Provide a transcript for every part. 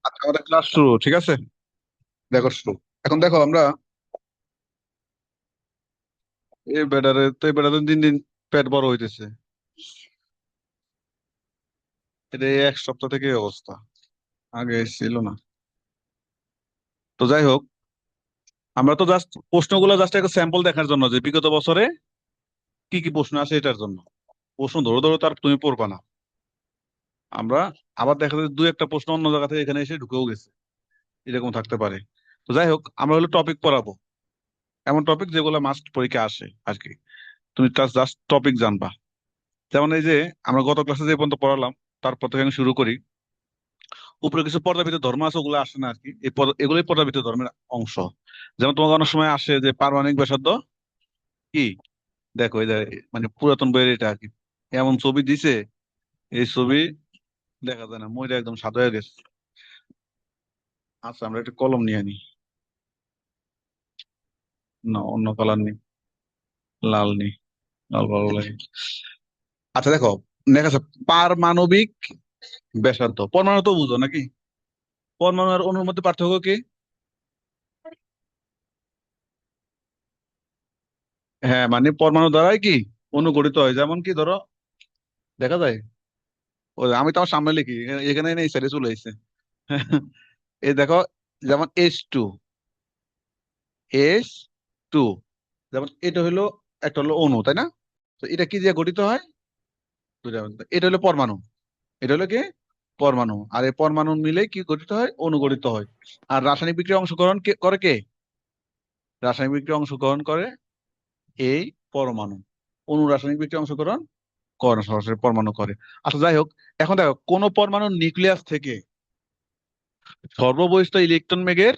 আচ্ছা, আমাদের ক্লাস শুরু, ঠিক আছে? দেখো শুরু। এখন দেখো আমরা এই বেটারে দিন দিন পেট বড় হইতেছে। এটা এই এক সপ্তাহ থেকে এই অবস্থা, আগে ছিল না। তো যাই হোক, আমরা তো জাস্ট প্রশ্নগুলো জাস্ট একটা স্যাম্পল দেখার জন্য যে বিগত বছরে কি কি প্রশ্ন আছে এটার জন্য। প্রশ্ন ধরো ধরো তার তুমি পড়বা না। আমরা আবার দেখা যায় দু একটা প্রশ্ন অন্য জায়গা থেকে এখানে এসে ঢুকেও গেছে, এরকম থাকতে পারে। তো যাই হোক, আমরা হলো টপিক পড়াবো, এমন টপিক যেগুলো মাস্ট পরীক্ষা আসে আর কি। তুমি জাস্ট টপিক জানবা। যেমন এই যে আমরা গত ক্লাসে যে পর্যন্ত পড়ালাম, তারপর থেকে আমি শুরু করি। উপরে কিছু পর্যাবৃত্ত ধর্ম আছে, ওগুলো আসে না আর কি, এগুলোই পর্যাবৃত্ত ধর্মের অংশ। যেমন তোমাকে অনেক সময় আসে যে পারমাণবিক ব্যাসার্ধ কি। দেখো এই যে, মানে পুরাতন বইয়ের এটা আর কি, এমন ছবি দিছে, এই ছবি দেখা যায় না, মইটা একদম সাদা হয়ে গেছে। আচ্ছা, আমরা একটা কলম নিয়ে আনি। না, অন্য কালার নেই, লাল নেই, লাল ভালো লাগে। আচ্ছা দেখো, দেখা যাচ্ছে পারমাণবিক ব্যাসার্ধ, পরমাণু তো বুঝো নাকি? পরমাণু আর অণুর মধ্যে পার্থক্য কি? হ্যাঁ, মানে পরমাণু দ্বারাই কি অণু গঠিত হয়। যেমন কি ধরো, দেখা যায়, ও আমি তো আমার সামনে লিখি, এখানে নেই, সাইডে চলে আসছে। এই দেখো, যেমন H2, যেমন এটা হলো, একটা হলো অণু, তাই না? তো এটা কি দিয়ে গঠিত হয়? এটা হলো পরমাণু। এটা হলো কি পরমাণু, আর এই পরমাণু মিলে কি গঠিত হয়? অণু গঠিত হয়। আর রাসায়নিক বিক্রিয়া অংশগ্রহণ করে কে? রাসায়নিক বিক্রিয়া অংশগ্রহণ করে এই পরমাণু। অণু রাসায়নিক বিক্রিয়া অংশগ্রহণ করে না, সরাসরি পরমাণু করে। আচ্ছা যাই হোক, এখন দেখো কোন পরমাণুর নিউক্লিয়াস থেকে সর্ববহিষ্ঠ ইলেকট্রন বেগের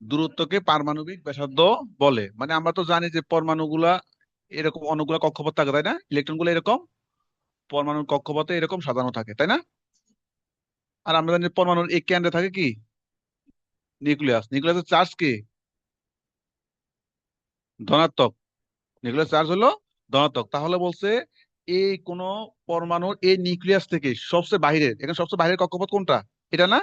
দূরত্বকে পারমাণবিক ব্যাসার্ধ বলে। মানে আমরা তো জানি যে পরমাণুগুলা এরকম অনেকগুলা কক্ষপথ থাকে, তাই না? ইলেকট্রন গুলো এরকম পরমাণুর কক্ষপথে এরকম সাজানো থাকে, তাই না? আর আমরা জানি যে পরমাণুর এক কেন্দ্রে থাকে কি? নিউক্লিয়াস। নিউক্লিয়াসের চার্জ কি? ধনাত্মক। নিউক্লিয়াস চার্জ হলো ধনাত্মক। তাহলে বলছে এই কোন পরমাণুর এই নিউক্লিয়াস থেকে সবচেয়ে বাহিরের, এখানে সবচেয়ে বাহিরের কক্ষপথ কোনটা? এটা না?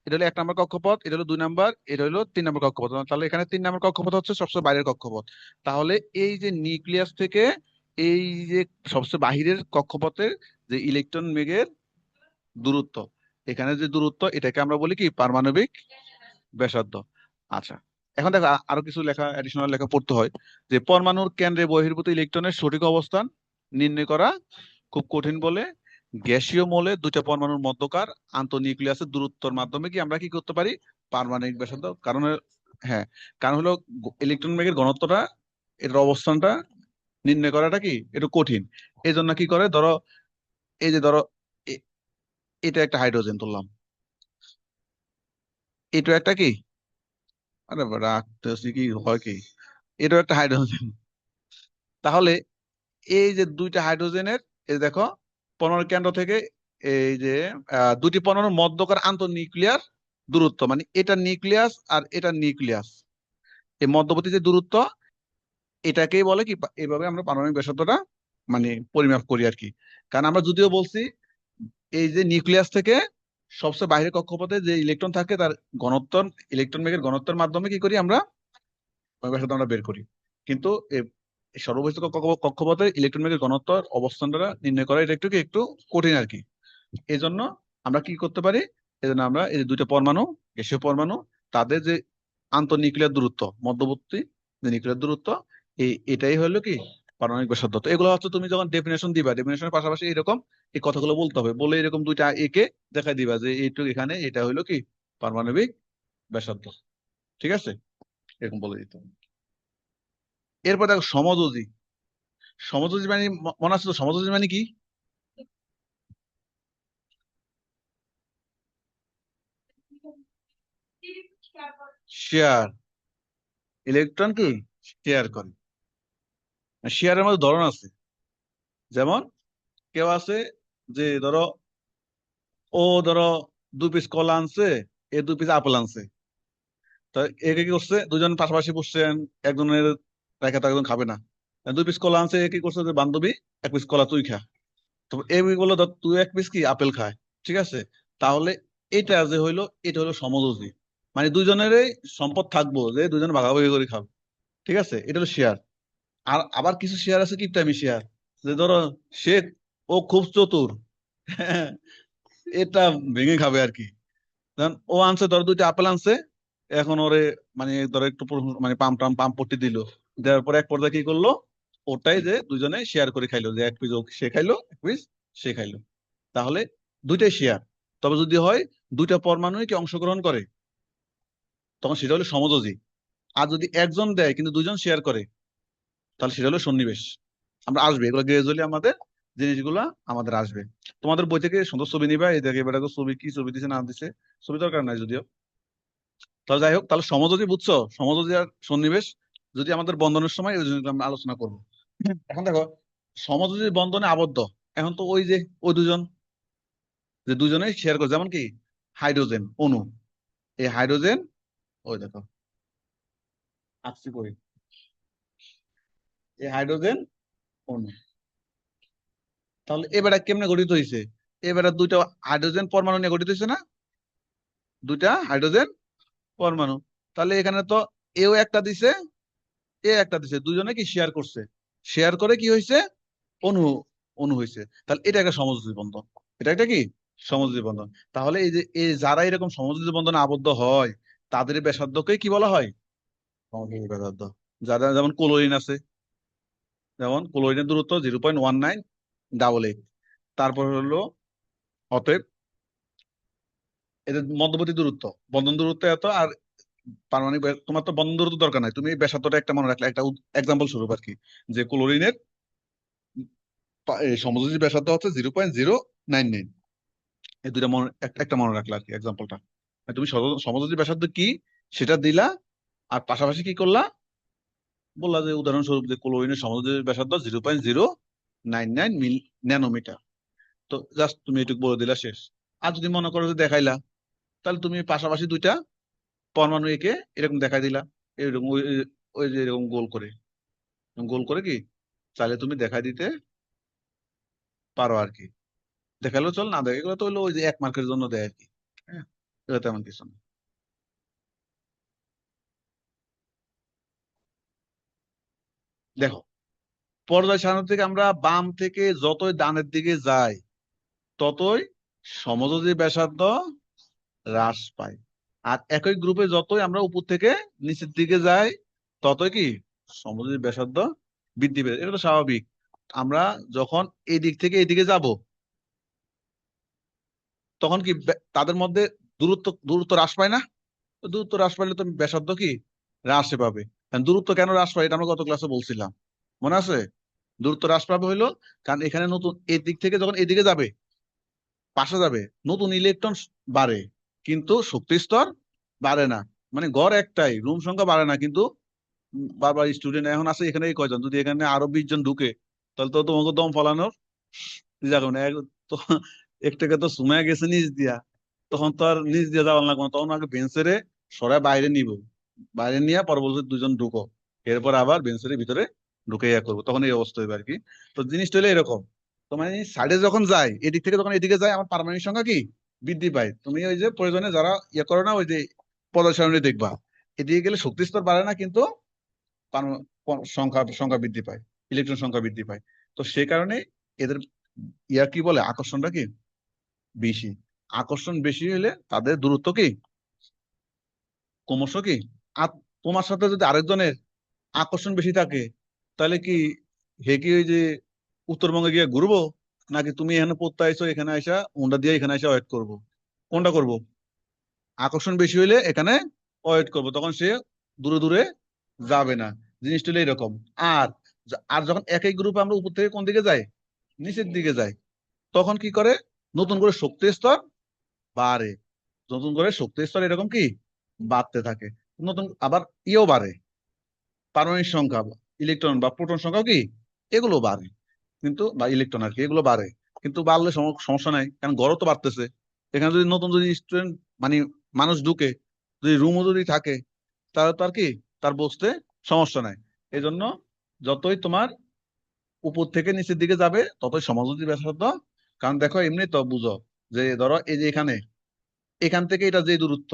এটা হলো 1 নম্বর কক্ষপথ, এটা হলো 2 নম্বর, এটা হলো 3 নম্বর কক্ষপথ। তাহলে এখানে 3 নম্বর কক্ষপথ হচ্ছে সবচেয়ে বাইরের কক্ষপথ। তাহলে এই যে নিউক্লিয়াস থেকে এই যে সবচেয়ে বাহিরের কক্ষপথের যে ইলেকট্রন বেগের দূরত্ব, এখানে যে দূরত্ব, এটাকে আমরা বলি কি? পারমাণবিক ব্যাসার্ধ। আচ্ছা, এখন দেখো আরো কিছু লেখা, এডিশনাল লেখা পড়তে হয়। যে পরমাণুর কেন্দ্রে বহির্ভূত ইলেকট্রনের সঠিক অবস্থান নির্ণয় করা খুব কঠিন বলে গ্যাসীয় মৌলে দুইটা পরমাণুর মধ্যকার আন্তঃনিউক্লিয়াসের দূরত্বের মাধ্যমে কি আমরা কি করতে পারি? পারমাণবিক ব্যাসার্ধ। কারণ হ্যাঁ, কারণ হলো ইলেকট্রন বেগের ঘনত্বটা, এর অবস্থানটা নির্ণয় করাটা কি একটু কঠিন। এই জন্য কি করে, ধরো এই যে ধরো, এ- এটা একটা হাইড্রোজেন তুললাম, এটা একটা কি, আরে রাখতেছি কি হয় কি, এটাও একটা হাইড্রোজেন। তাহলে এই যে দুইটা হাইড্রোজেনের, এই যে দেখো, পরমাণু কেন্দ্র থেকে এই যে দুটি পরমাণুর মধ্যকার আন্তঃনিউক্লিয়ার দূরত্ব, মানে এটা নিউক্লিয়াস আর এটা নিউক্লিয়াস, এই মধ্যবর্তী যে দূরত্ব, এটাকেই বলে কি, এইভাবে আমরা পারমাণবিক ব্যাসার্ধটা মানে পরিমাপ করি আর কি। কারণ আমরা যদিও বলছি এই যে নিউক্লিয়াস থেকে সবচেয়ে বাইরের কক্ষপথে যে ইলেকট্রন থাকে তার ঘনত্ব, ইলেকট্রন বেগের ঘনত্বের মাধ্যমে কি করি আমরা ব্যাসার্ধ আমরা বের করি। কিন্তু এই সর্ববহিষ্ঠ কক্ষপথে ইলেকট্রন বেগের ঘনত্ব অবস্থানটা নির্ণয় করা এটা একটু কঠিন আর কি। এই জন্য আমরা কি করতে পারি, এই জন্য আমরা এই যে দুইটা পরমাণু, গ্যাসীয় পরমাণু, তাদের যে আন্তঃনিউক্লিয়ার দূরত্ব, মধ্যবর্তী যে নিউক্লিয়ার দূরত্ব, এটাই হলো কি পারমাণবিক ব্যাসার্ধ। তো এগুলো হচ্ছে তুমি যখন ডেফিনেশন দিবা, ডেফিনেশনের পাশাপাশি এরকম এই কথাগুলো বলতে হবে, বলে এরকম দুইটা একে দেখাই দিবা যে এইটুকু এখানে এটা হলো কি পারমাণবিক ব্যাসার্ধ। ঠিক আছে, এরকম বলে দিতে হবে। এরপর দেখো সমযোজী। সমযোজী মানে মনে আছে তো, সমযোজী মানে কি? শেয়ার, ইলেকট্রন কি শেয়ার করে। শেয়ারের মধ্যে ধরন আছে। যেমন কেউ আছে যে ধরো, ও ধরো 2 পিস কলা আনছে, 2 পিস আপেল আনছে। তা একে কি করছে, দুজন পাশাপাশি বসছেন, একজনের রেখে তো একজন খাবে না। 2 পিস কলা আনছে, এ কি করছে যে বান্ধবী 1 পিস কলা তুই খা। তো এ বললো ধর তুই 1 পিস কি আপেল খায়, ঠিক আছে? তাহলে এটা যে হইলো, এটা হলো সমযোজী, মানে দুইজনেরই সম্পদ থাকবো, যে দুজন ভাগাভাগি করে খাবো, ঠিক আছে, এটা হলো শেয়ার। আর আবার কিছু শেয়ার আছে কিপটামি শেয়ার, যে ধরো সে, ও খুব চতুর, হ্যাঁ, এটা ভেঙে খাবে আর কি। কারণ ও আনছে, ধরো দুইটা আপেল আনছে, এখন ওরে মানে ধরো একটু মানে পাম পট্টি দিল, দেওয়ার পরে এক পর্যায়ে কি করলো, ওটাই যে দুজনে শেয়ার করে খাইলো, যে এক পিস সে খাইলো, এক পিস সে খাইলো, তাহলে দুইটাই শেয়ার। তবে যদি হয় দুইটা পরমাণুই কি অংশগ্রহণ করে, তখন সেটা হলো সমযোজী। আর যদি একজন দেয় কিন্তু দুইজন শেয়ার করে, তাহলে সেটা হলো সন্নিবেশ। আমরা আসবে এগুলো গ্রাজুয়ালি, আমাদের জিনিসগুলা আমাদের আসবে। তোমাদের বই থেকে সুন্দর ছবি নিবা, এই দেখে এবার ছবি কি ছবি দিছে না দিছে, ছবি দরকার নাই যদিও। তাহলে যাই হোক, তাহলে সমযোজী বুঝছো, সমযোজী আর সন্নিবেশ যদি আমাদের বন্ধনের সময় ওই জিনিসগুলো আমরা আলোচনা করবো। এখন দেখো, সমযোজী বন্ধনে আবদ্ধ, এখন তো ওই যে ওই দুজন, যে দুজনেই শেয়ার করে, যেমন কি হাইড্রোজেন অণু, এই হাইড্রোজেন, ওই দেখো আঁকছি করি, এই হাইড্রোজেন অণু, তাহলে এবারে কেমনে গঠিত হয়েছে, এবারে দুইটা হাইড্রোজেন পরমাণু নিয়ে গঠিত হয়েছে না, দুইটা হাইড্রোজেন পরমাণু। তাহলে এখানে তো এও একটা দিছে, এ একটা দিছে, দুজনে কি শেয়ার করছে, শেয়ার করে কি হয়েছে, অণু, অণু হয়েছে। তাহলে এটা একটা সমযোজী বন্ধন, এটা একটা কি সমযোজী বন্ধন। তাহলে এই যে এই যারা এরকম সমযোজী বন্ধনে আবদ্ধ হয়, তাদের ব্যাসার্ধকে কি বলা হয়, সমযোজী ব্যাসার্ধ। যারা যেমন ক্লোরিন আছে, যেমন ক্লোরিনের দূরত্ব 0.1988, তারপর হলো, অতএব এদের মধ্যবর্তী দূরত্ব, বন্ধন দূরত্ব এত, আর পারমাণবিক তোমার তো বন্ধন দূরত্ব দরকার নাই, তুমি এই ব্যাসার্ধটা একটা মনে রাখলে, একটা এক্সাম্পল স্বরূপ আর কি, যে ক্লোরিনের এই সমযোজী ব্যাসার্ধ হচ্ছে 0.099। এই দুইটা মনে একটা মনে রাখলা আর কি এক্সাম্পলটা। তুমি সমযোজী ব্যাসার্ধ কি সেটা দিলা, আর পাশাপাশি কি করলা, বললা যে উদাহরণস্বরূপ যে ক্লোরিনের সমযোজী ব্যাসার্ধ 0.099 ন্যানোমিটার। তো জাস্ট তুমি এটুকু বলে দিলা, শেষ। আর যদি মনে করো যে দেখাইলা, তাহলে তুমি পাশাপাশি দুইটা পরমাণু একে এরকম দেখাই দিলা, এরকম ওই ওই যে এরকম গোল করে, গোল করে কি চাইলে তুমি দেখাই দিতে পারো আর কি। দেখালেও চল, না দেখে, এগুলো তো হলো ওই যে 1 মার্কের জন্য দেয় আর কি। হ্যাঁ, এটা তেমন কিছু না। দেখো, পর্যায় সারণী থেকে আমরা বাম থেকে যতই ডানের দিকে যাই, ততই সমযোজী ব্যাসার্ধ হ্রাস পায়। আর একই গ্রুপে যতই আমরা উপর থেকে নিচের দিকে যাই, ততই কি সমযোজী ব্যাসার্ধ বৃদ্ধি পেয়ে, এটা তো স্বাভাবিক। আমরা যখন এই দিক থেকে এইদিকে যাব, তখন কি তাদের মধ্যে দূরত্ব দূরত্ব হ্রাস পায় না? তো দূরত্ব হ্রাস পাইলে তো ব্যাসার্ধ কি হ্রাসে পাবে। কারণ দূরত্ব কেন হ্রাস পায়, এটা আমরা গত ক্লাসে বলছিলাম, মনে আছে? দূরত্ব হ্রাস পাবে হইলো কারণ এখানে নতুন এই দিক থেকে যখন এদিকে যাবে, পাশে যাবে, নতুন ইলেকট্রন বাড়ে, কিন্তু শক্তি স্তর বাড়ে না। মানে গড় একটাই, রুম সংখ্যা বাড়ে না, কিন্তু বারবার স্টুডেন্ট এখন আছে এখানে কয়জন, যদি এখানে আরো 20 জন ঢুকে, তাহলে তো তোমাকে দম ফলানোর যাবে না। তো একটাকে তো সুমায় গেছে নিচ দিয়া, তখন তো আর নিচ দিয়ে যাওয়া লাগবে না, তখন আগে বেঞ্চেরে সরাই বাইরে নিব, বাইরে নিয়ে পরবর্তী 2 জন ঢুকো, এরপর আবার বেঞ্চের ভিতরে ঢুকে ইয়া করবো, তখন এই অবস্থা হবে আর কি। তো জিনিসটা হলো এরকম, তো মানে সাইডে যখন যায়, এদিক থেকে যখন এদিকে যায়, আমার পারমাণবিক সংখ্যা কি বৃদ্ধি পায়। তুমি ওই যে প্রয়োজনে যারা ইয়ে করো না, ওই যে পদার্থ সারণী দেখবা, এদিকে গেলে শক্তি স্তর বাড়ে না, কিন্তু সংখ্যা সংখ্যা বৃদ্ধি পায়, ইলেকট্রন সংখ্যা বৃদ্ধি পায়। তো সে কারণে এদের ইয়া কি বলে, আকর্ষণটা কি বেশি। আকর্ষণ বেশি হলে তাদের দূরত্ব কি ক্রমশ কি, আর তোমার সাথে যদি আরেকজনের আকর্ষণ বেশি থাকে, তাহলে কি হে কি ওই যে উত্তরবঙ্গে গিয়ে ঘুরবো, নাকি তুমি এখানে পড়তে আইসো, এখানে আইসা হুন্ডা দিয়ে এখানে আইসা ওয়েট করবো, কোনটা করবো? আকর্ষণ বেশি হইলে এখানে ওয়েট করবো, তখন সে দূরে দূরে যাবে না। জিনিসটা হলো এরকম। আর আর যখন একই গ্রুপে আমরা উপর থেকে কোন দিকে যাই, নিচের দিকে যাই, তখন কি করে, নতুন করে শক্তি স্তর বাড়ে, নতুন করে শক্তি স্তর এরকম কি বাড়তে থাকে, নতুন আবার ইয়েও বাড়ে, পারমাণবিক সংখ্যা, ইলেকট্রন বা প্রোটন সংখ্যা কি এগুলো বাড়ে, কিন্তু বা ইলেকট্রন আর কি এগুলো বাড়ে। কিন্তু বাড়লে সমস্যা নাই, কারণ গড় তো বাড়তেছে। এখানে যদি নতুন যদি স্টুডেন্ট মানে মানুষ ঢুকে, যদি রুমও যদি থাকে, তাহলে তো আর কি তার বসতে সমস্যা নাই। এই জন্য যতই তোমার উপর থেকে নিচের দিকে যাবে, ততই সমযোজী ব্যাসার্ধ। কারণ দেখো এমনি তো বুঝো, যে ধরো এই যে এখানে এখান থেকে এটা যে দূরত্ব,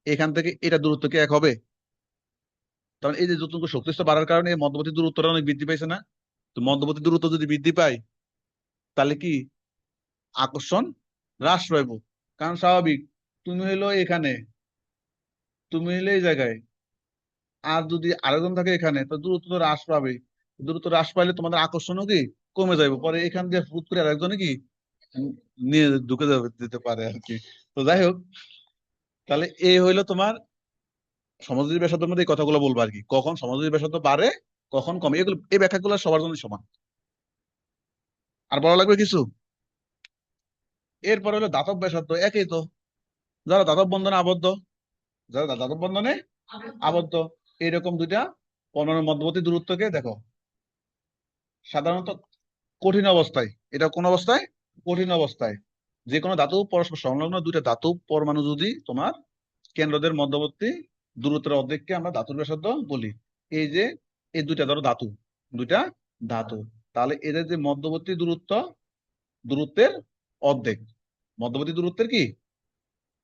এখান থেকে এটা দূরত্ব কি এক হবে? কারণ এই যে যতটুকু শক্তিস্তর বাড়ার কারণে এই মধ্যবর্তী দূরত্বটা অনেক বৃদ্ধি পাইছে না? তো মধ্যবর্তী দূরত্ব যদি বৃদ্ধি পায় তাহলে কি আকর্ষণ হ্রাস পাইব। কারণ স্বাভাবিক, তুমি হইলো এখানে, তুমি হইলে এই জায়গায়, আর যদি আরেকজন থাকে এখানে, তো দূরত্ব তো হ্রাস পাবে। দূরত্ব হ্রাস পাইলে তোমাদের আকর্ষণও কি কমে যাবে, পরে এখান দিয়ে ফুট করে আরেকজনে কি উম নিয়ে ঢুকে যাবে, দিতে পারে আর কি। তো যাই হোক, তাহলে এই হইলো তোমার সমাজের ব্যাসার্ধের মধ্যে এই কথাগুলো বলবো আর কি, কখন সমাজের ব্যাসার্ধ বাড়ে কখন কমে, এগুলো এই ব্যাখ্যাগুলো সবার জন্য সমান। আর বলা লাগবে কিছু? এরপরে হলো দাতব ব্যাসার্ধ, একই তো। যারা দাতব বন্ধনে আবদ্ধ, যারা দাতব বন্ধনে আবদ্ধ, এইরকম দুইটা পরমাণুর মধ্যবর্তী দূরত্বকে দেখো সাধারণত কঠিন অবস্থায়, এটা কোন অবস্থায়? কঠিন অবস্থায় যে কোনো ধাতু পরস্পর সংলগ্ন দুইটা ধাতু পরমাণু যদি তোমার কেন্দ্রদের মধ্যবর্তী দূরত্বের অর্ধেককে আমরা ধাতুর ব্যাসার্ধ বলি। এই যে এই দুইটা ধরো ধাতু, দুইটা ধাতু, তাহলে এদের যে মধ্যবর্তী দূরত্ব, দূরত্বের অর্ধেক, মধ্যবর্তী দূরত্বের কি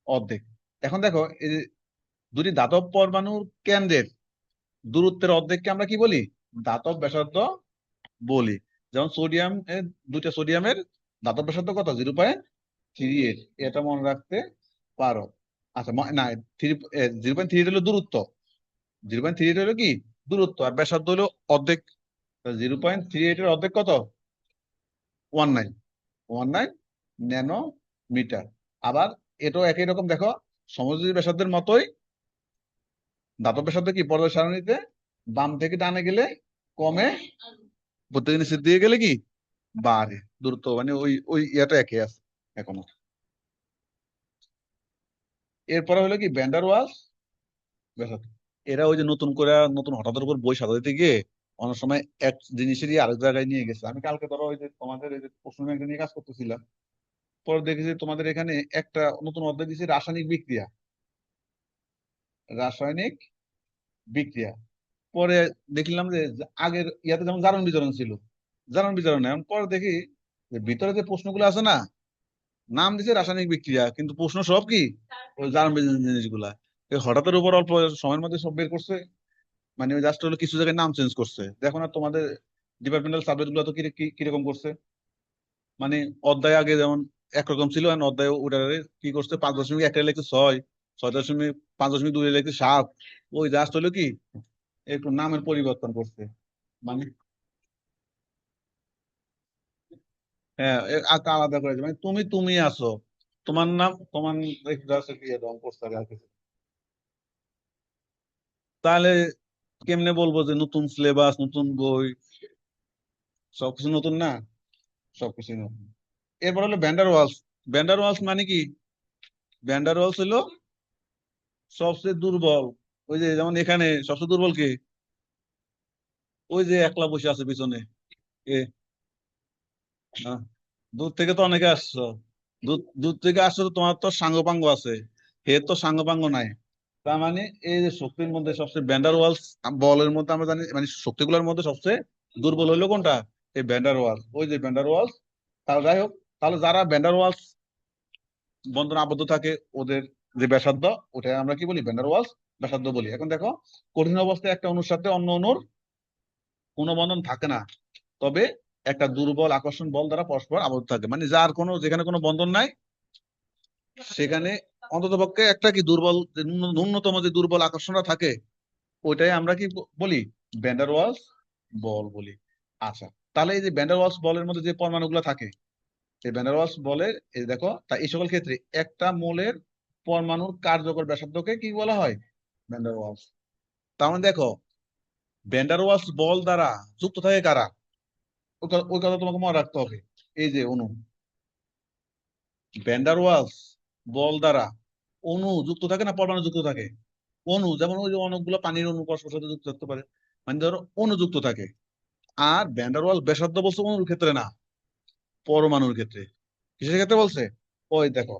অর্ধেক। এখন দেখো এই যে দুটি ধাতব পরমাণুর কেন্দ্রের দূরত্বের অর্ধেককে আমরা কি বলি? ধাতব ব্যাসার্ধ বলি। যেমন সোডিয়াম, দুইটা সোডিয়ামের ধাতব ব্যাসার্ধ কত? 0.38। এটা মনে রাখতে পারো। আচ্ছা, না, 0.38 হলো দূরত্ব, 0.38 হলো কি দূরত্ব, আর ব্যাসার্ধ হলো অর্ধেক। 0.38 এর অর্ধেক কত? 19, 19 ন্যানোমিটার। আবার এটাও একই রকম দেখো, সমযোজী ব্যাসার্ধের মতোই ধাতব ব্যাসার্ধ কি পর্যায় সারণীতে বাম থেকে ডানে গেলে কমে, প্রত্যেক নিচের দিয়ে গেলে কি বাড়ে দূরত্ব, মানে ওই ওই ইয়েটা একই আছে এখনো। এরপরে হলো কি ভ্যান্ডার ওয়ালস ব্যাসার্ধ। এরা ওই যে নতুন করে নতুন হঠাৎ উপর বই সাজাতে গিয়ে অনেক সময় এক জিনিসেরই আরেক জায়গায় নিয়ে গেছে। আমি কালকে ধরো ওই যে তোমাদের এই যে প্রশ্ন ব্যাংক নিয়ে কাজ করতেছিলাম, পরে দেখেছি তোমাদের এখানে একটা নতুন অধ্যায় দিয়েছে রাসায়নিক বিক্রিয়া, রাসায়নিক বিক্রিয়া। পরে দেখলাম যে আগের ইয়াতে যেমন জারণ বিজারণ ছিল, জারণ বিজারণ এখন পরে দেখি যে ভিতরে যে প্রশ্নগুলো আছে না, নাম দিছে রাসায়নিক বিক্রিয়া কিন্তু প্রশ্ন সব কি ওই জারণ বিজারণ জিনিসগুলা। হঠাৎের উপর অল্প সময়ের মধ্যে সব বের করছে, মানে জাস্ট হলো কিছু জায়গায় নাম চেঞ্জ করছে। দেখো না তোমাদের ডিপার্টমেন্টাল সাবজেক্ট গুলো তো কিরকম করছে, মানে অধ্যায় আগে যেমন একরকম ছিল, এখন অধ্যায় ওটারে কি করছে, 5.1 লিখছে 6, 6.5.2 লিখছে 7। ওই জাস্ট হলো কি একটু নামের পরিবর্তন করছে, মানে হ্যাঁ আলাদা করে মানে তুমি তুমি আছো, তোমার নাম তোমার জাস্ট কি রং করছে আর কিছু। তাহলে কেমনে বলবো যে নতুন সিলেবাস, নতুন বই, সবকিছু নতুন না? সবকিছু নতুন। এরপর হলো ভ্যান্ডার ওয়ালস। ভ্যান্ডার ওয়ালস মানে কি? ভ্যান্ডার ওয়ালস হলো সবচেয়ে দুর্বল। ওই যে যেমন এখানে সবচেয়ে দুর্বল কে? ওই যে একলা বসে আছে পিছনে, এ আহ, দূর থেকে তো অনেকে আসছো, দূর দূর থেকে আসছো তো, তোমার তো সাঙ্গপাঙ্গ আছে, হে তো সাঙ্গপাঙ্গ নাই। তার মানে এই যে শক্তির মধ্যে সবচেয়ে ভ্যান্ডার ওয়ালস, বলের মধ্যে আমরা জানি মানে শক্তিগুলোর মধ্যে সবচেয়ে দুর্বল হইলো কোনটা? এই ভ্যান্ডার ওয়ালস, ওই যে ভ্যান্ডার ওয়ালস। তাহলে যাই হোক, তাহলে যারা ভ্যান্ডার ওয়ালস বন্ধনে আবদ্ধ থাকে ওদের যে ব্যাসার্ধ, ওটা আমরা কি বলি? ভ্যান্ডার ওয়ালস ব্যাসার্ধ বলি। এখন দেখো, কঠিন অবস্থায় একটা অণুর সাথে অন্য অণুর কোনো বন্ধন থাকে না, তবে একটা দুর্বল আকর্ষণ বল দ্বারা পরস্পর আবদ্ধ থাকে, মানে যার কোনো, যেখানে কোনো বন্ধন নাই সেখানে অন্ততপক্ষে একটা কি দুর্বল, যে ন্যূনতম যে দুর্বল আকর্ষণটা থাকে, ওইটাই আমরা কি বলি? ভ্যান্ডার ওয়ালস বল বলি। আচ্ছা, তাহলে এই যে ভ্যান্ডার ওয়ালস বলের মধ্যে যে পরমাণুগুলো থাকে, এই ভ্যান্ডার ওয়ালস বলের এই দেখো, তা এই সকল ক্ষেত্রে একটা মোলের পরমাণুর কার্যকর ব্যাসার্ধকে কি বলা হয়? Van der Waals. তার মানে দেখো, ভ্যান্ডার ওয়ালস বল দ্বারা যুক্ত থাকে কারা? ওই কথা তোমাকে মনে রাখতে হবে। এই যে অণু, ভ্যান্ডার ওয়ালস বল দ্বারা অণু যুক্ত থাকে না পরমাণু যুক্ত থাকে? অণু, যেমন ওই যে অনেকগুলো পানির অণু পরস্পর সাথে যুক্ত থাকতে পারে, মানে ধরো অণু যুক্ত থাকে। আর ভ্যান্ডার ওয়ালস ব্যাসার্ধ বলছে অণুর ক্ষেত্রে না, পরমাণুর ক্ষেত্রে। কিসের ক্ষেত্রে বলছে? ওই দেখো,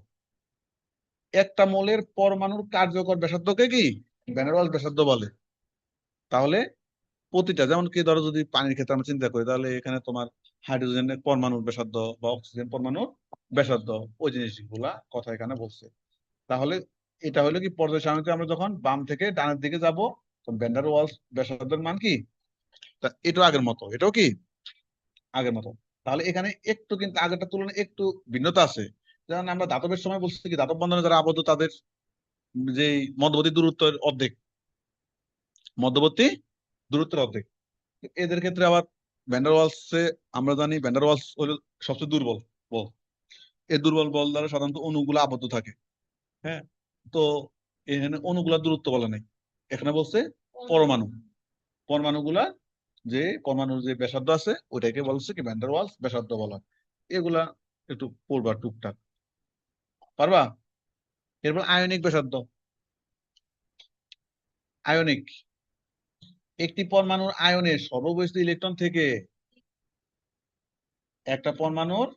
একটা মোলের পরমাণুর কার্যকর ব্যাসার্ধকে কি ভ্যান ডার ওয়ালস ব্যাসার্ধ বলে। তাহলে প্রতিটা, যেমন কি ধরো যদি পানির ক্ষেত্রে আমরা চিন্তা করি, তাহলে এখানে তোমার হাইড্রোজেনের পরমাণুর ব্যাসার্ধ বা অক্সিজেন পরমাণুর ব্যাসার্ধ, ওই জিনিসগুলা কথা এখানে বলছে। তাহলে এটা হলো কি, পর্যায় সারণীতে আমরা যখন বাম থেকে ডানের দিকে যাব, তখন ভ্যান ডার ওয়ালস ব্যাসার্ধের মান কি, এটাও আগের মতো, এটাও কি আগের মতো। তাহলে এখানে একটু কিন্তু আগেরটা তুলনায় একটু ভিন্নতা আছে। যেমন আমরা দাতবের সময় বলছি কি, দাতব বন্ধনে যারা আবদ্ধ তাদের যে মধ্যবর্তী দূরত্বের অর্ধেক, মধ্যবর্তী দূরত্বের অর্ধেক। এদের ক্ষেত্রে আবার ভ্যান্ডার ওয়ালসে আমরা জানি ভ্যান্ডার ওয়ালস হলো সবচেয়ে দুর্বল বল। এই দুর্বল বল দ্বারা সাধারণত অণুগুলো আবদ্ধ থাকে। হ্যাঁ, তো এখানে অণুগুলার দূরত্ব বলা নেই, এখানে বলছে পরমাণু, পরমাণুগুলা যে পরমাণুর যে ব্যাসার্ধ আছে ওইটাকে বলছে কি ভ্যান্ডার ওয়ালস ব্যাসার্ধ বলা। এগুলা একটু পড়বা টুকটাক, পারবা। এরপর আয়নিক ব্যাসার্ধ। আয়নিক, একটি পরমাণুর আয়নের সর্ববৈশিষ্ট্য ইলেকট্রন থেকে একটা পরমাণুর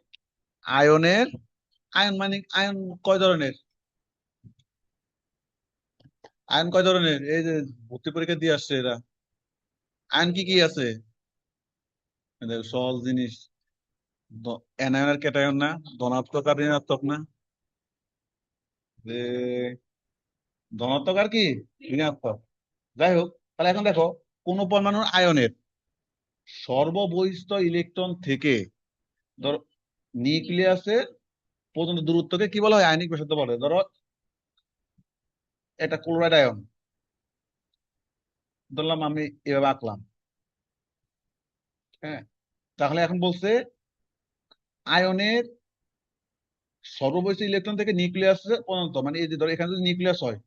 আয়নের, আয়ন মানে আয়ন কয় ধরনের, আয়ন কয় ধরনের, এই যে ভর্তি পরীক্ষা দিয়ে আসছে এরা, আয়ন কি কি আছে, দেখো সহজ জিনিস। অ্যানায়ন আর ক্যাটায়ন না, ধনাত্মক আর ঋণাত্মক না, যে ধনাত্মক আর কি ঋণাত্মক। যাই হোক, তাহলে এখন দেখো কোন পরমাণুর আয়নের সর্ববহিষ্ঠ ইলেকট্রন থেকে ধরো নিউক্লিয়াসের পর্যন্ত দূরত্বকে কি বলা হয়, আয়নিক ব্যাসার্ধ বলে। ধরো এটা ক্লোরাইড আয়ন ধরলাম, আমি এভাবে আঁকলাম। হ্যাঁ, তাহলে এখন বলছে আয়নের সর্ববৈশিষ্ট্য ইলেকট্রন থেকে নিউক্লিয়াস পর্যন্ত, মানে এই যে ধরো এখানে যদি নিউক্লিয়াস হয়,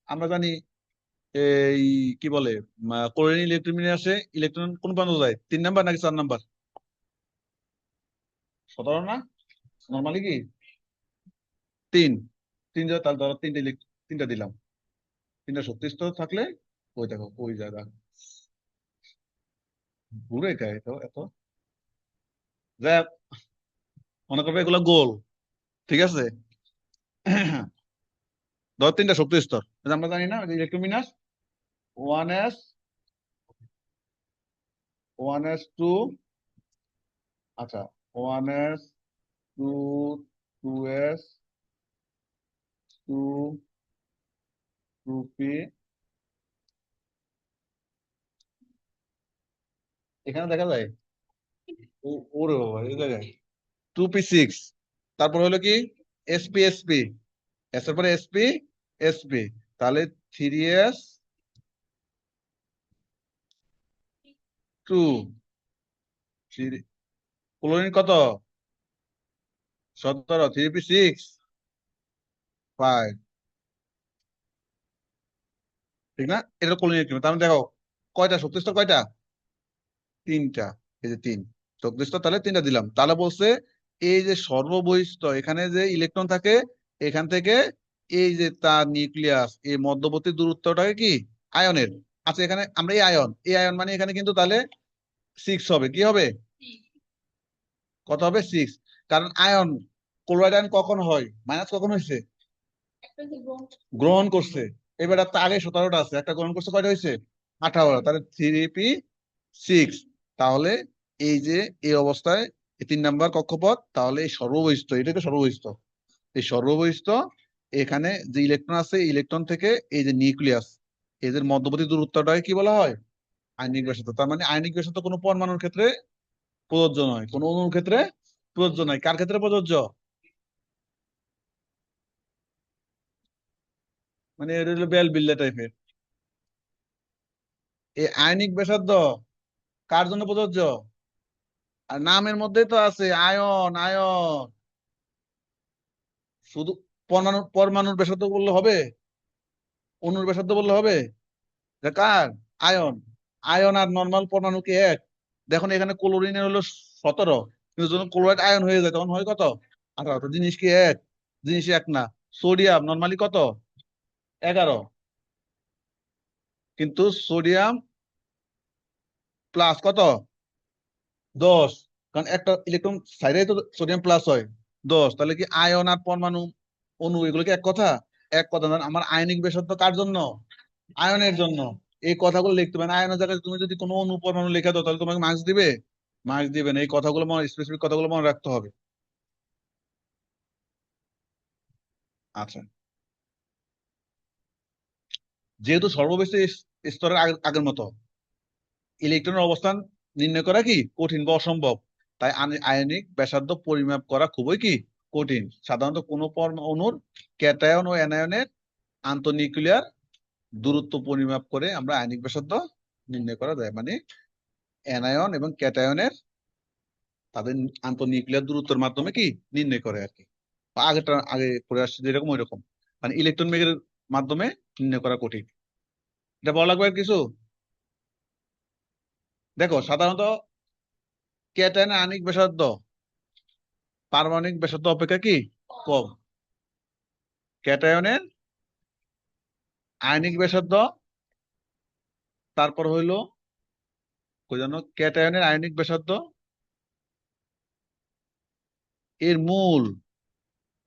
আমরা জানি এই কি বলে ক্লোরিন ইলেকট্রন ইলেকট্রন কোন প্রান্ত যায়, 3 নাম্বার নাকি 4 নাম্বার, 17 না, নর্মালি কি 3, 3 যায়, তাহলে ধরো তিনটা দিলাম, তিনটা শক্তি স্তর থাকলে ওই দেখো ওই জায়গা ঘুরে গায়ে তো এত, যাই হোক, মনে করবে এগুলো গোল, ঠিক আছে। ধর তিনটা শক্তি স্তর, আমরা জানি না ইলেকট্রোমিনাস 1s, 1s2, আচ্ছা 1s2, 2s, 2, 2p, এখানে দেখা যায় ওরে বাবা এই জায়গায় 2p6, তারপর হলো কি sp এস এর পরে sp, তাহলে 3s2, ক্লোরিন কত 17, 3p6, 5, ঠিক না, এটা ক্লোরিন একটি। তার মানে দেখো কয়টা শক্তি স্তর, কয়টা, তিনটা, এই যে তিন শক্তি স্তর, তাহলে তিনটা দিলাম। তাহলে বলছে এই যে সর্ববহিষ্ঠ এখানে যে ইলেকট্রন থাকে, এখান থেকে এই যে তার নিউক্লিয়াস এই মধ্যবর্তী দূরত্বটাকে কি আয়নের, আচ্ছা এখানে আমরা এই আয়ন মানে এখানে কিন্তু তাহলে 6 হবে, কি হবে, কত হবে 6, কারণ আয়ন ক্লোরাইড আয়ন কখন হয়, মাইনাস কখন হয়েছে, গ্রহণ করছে। এবার তার আগে 17টা আছে, একটা গ্রহণ করছে, কয়টা হয়েছে 18টা, তাহলে 3p6। তাহলে এই যে এই অবস্থায় এই 3 নাম্বার কক্ষপথ, তাহলে এই সর্ববহিষ্ঠ, এটাকে সর্ববহিষ্ঠ, এই সর্ববহিষ্ঠ এখানে যে ইলেকট্রন আছে ইলেকট্রন থেকে এই যে নিউক্লিয়াস এদের মধ্যবর্তী দূরত্বটাকে কি বলা হয়, আয়নিক ব্যাসার্ধ। তার মানে আয়নিক ব্যাসার্ধ কোনো পরমাণুর ক্ষেত্রে প্রযোজ্য নয়, কোনো অণুর ক্ষেত্রে প্রযোজ্য নয়, কার ক্ষেত্রে প্রযোজ্য, মানে এটা হলো বেল বিল্লা টাইপের। এই আয়নিক ব্যাসার্ধ কার জন্য প্রযোজ্য, আর নামের মধ্যেই তো আছে আয়ন, আয়ন শুধু পরমাণুর ব্যাসার্ধ বললে হবে, অণুর ব্যাসার্ধ বললে হবে, এটা কার, আয়ন। আয়ন আর নর্মাল পরমাণু কি এক, দেখুন এখানে ক্লোরিনের হলো 17, কিন্তু যখন ক্লোরাইড আয়ন হয়ে যায় তখন হয় কত, 18। জিনিস কি এক, জিনিস এক না। সোডিয়াম নর্মালি কত, 11, কিন্তু সোডিয়াম প্লাস কত, 10, কারণ একটা ইলেকট্রন সাইডে তো সোডিয়াম প্লাস হয় 10। তাহলে কি আয়ন আর পরমাণু অণু এগুলো কি এক কথা, এক কথা না। আমার আয়নিক ব্যাসার্ধ কার জন্য, আয়নের জন্য। এই কথাগুলো লিখতে হবে না, আয়নের জায়গায় তুমি যদি কোনো অণু পরমাণু লিখে দাও তাহলে তোমাকে মার্কস দিবে, মার্কস দিবে না। এই কথাগুলো মনে, স্পেসিফিক কথাগুলো মনে রাখতে হবে। আচ্ছা, যেহেতু সর্ববেশি স্তরের আগের মতো ইলেকট্রনের অবস্থান নির্ণয় করা কি কঠিন বা অসম্ভব, তাই আয়নিক ব্যাসার্ধ পরিমাপ করা খুবই কি কঠিন। সাধারণত কোনো অণুর ক্যাটায়ন ও অ্যানায়নের আন্তঃনিউক্লিয়ার দূরত্ব পরিমাপ করে আমরা আয়নিক ব্যাসার্ধ নির্ণয় করা যায়। মানে অ্যানায়ন এবং ক্যাটায়নের তাদের আন্তঃনিউক্লিয়ার দূরত্বের মাধ্যমে কি নির্ণয় করে আর কি। আগে পড়ে আসছে যেরকম ওই রকম, মানে ইলেকট্রন বেগের মাধ্যমে নির্ণয় করা কঠিন। এটা বলা লাগবে আর কিছু। দেখো সাধারণত ক্যাটায়নের আণবিক ব্যাসার্ধ পারমাণবিক ব্যাসার্ধ অপেক্ষা কি কম। ক্যাটায়নের আয়নিক ব্যাসার্ধ, তারপর হইলো কই জানো, ক্যাটায়নের আয়নিক ব্যাসার্ধ এর মূল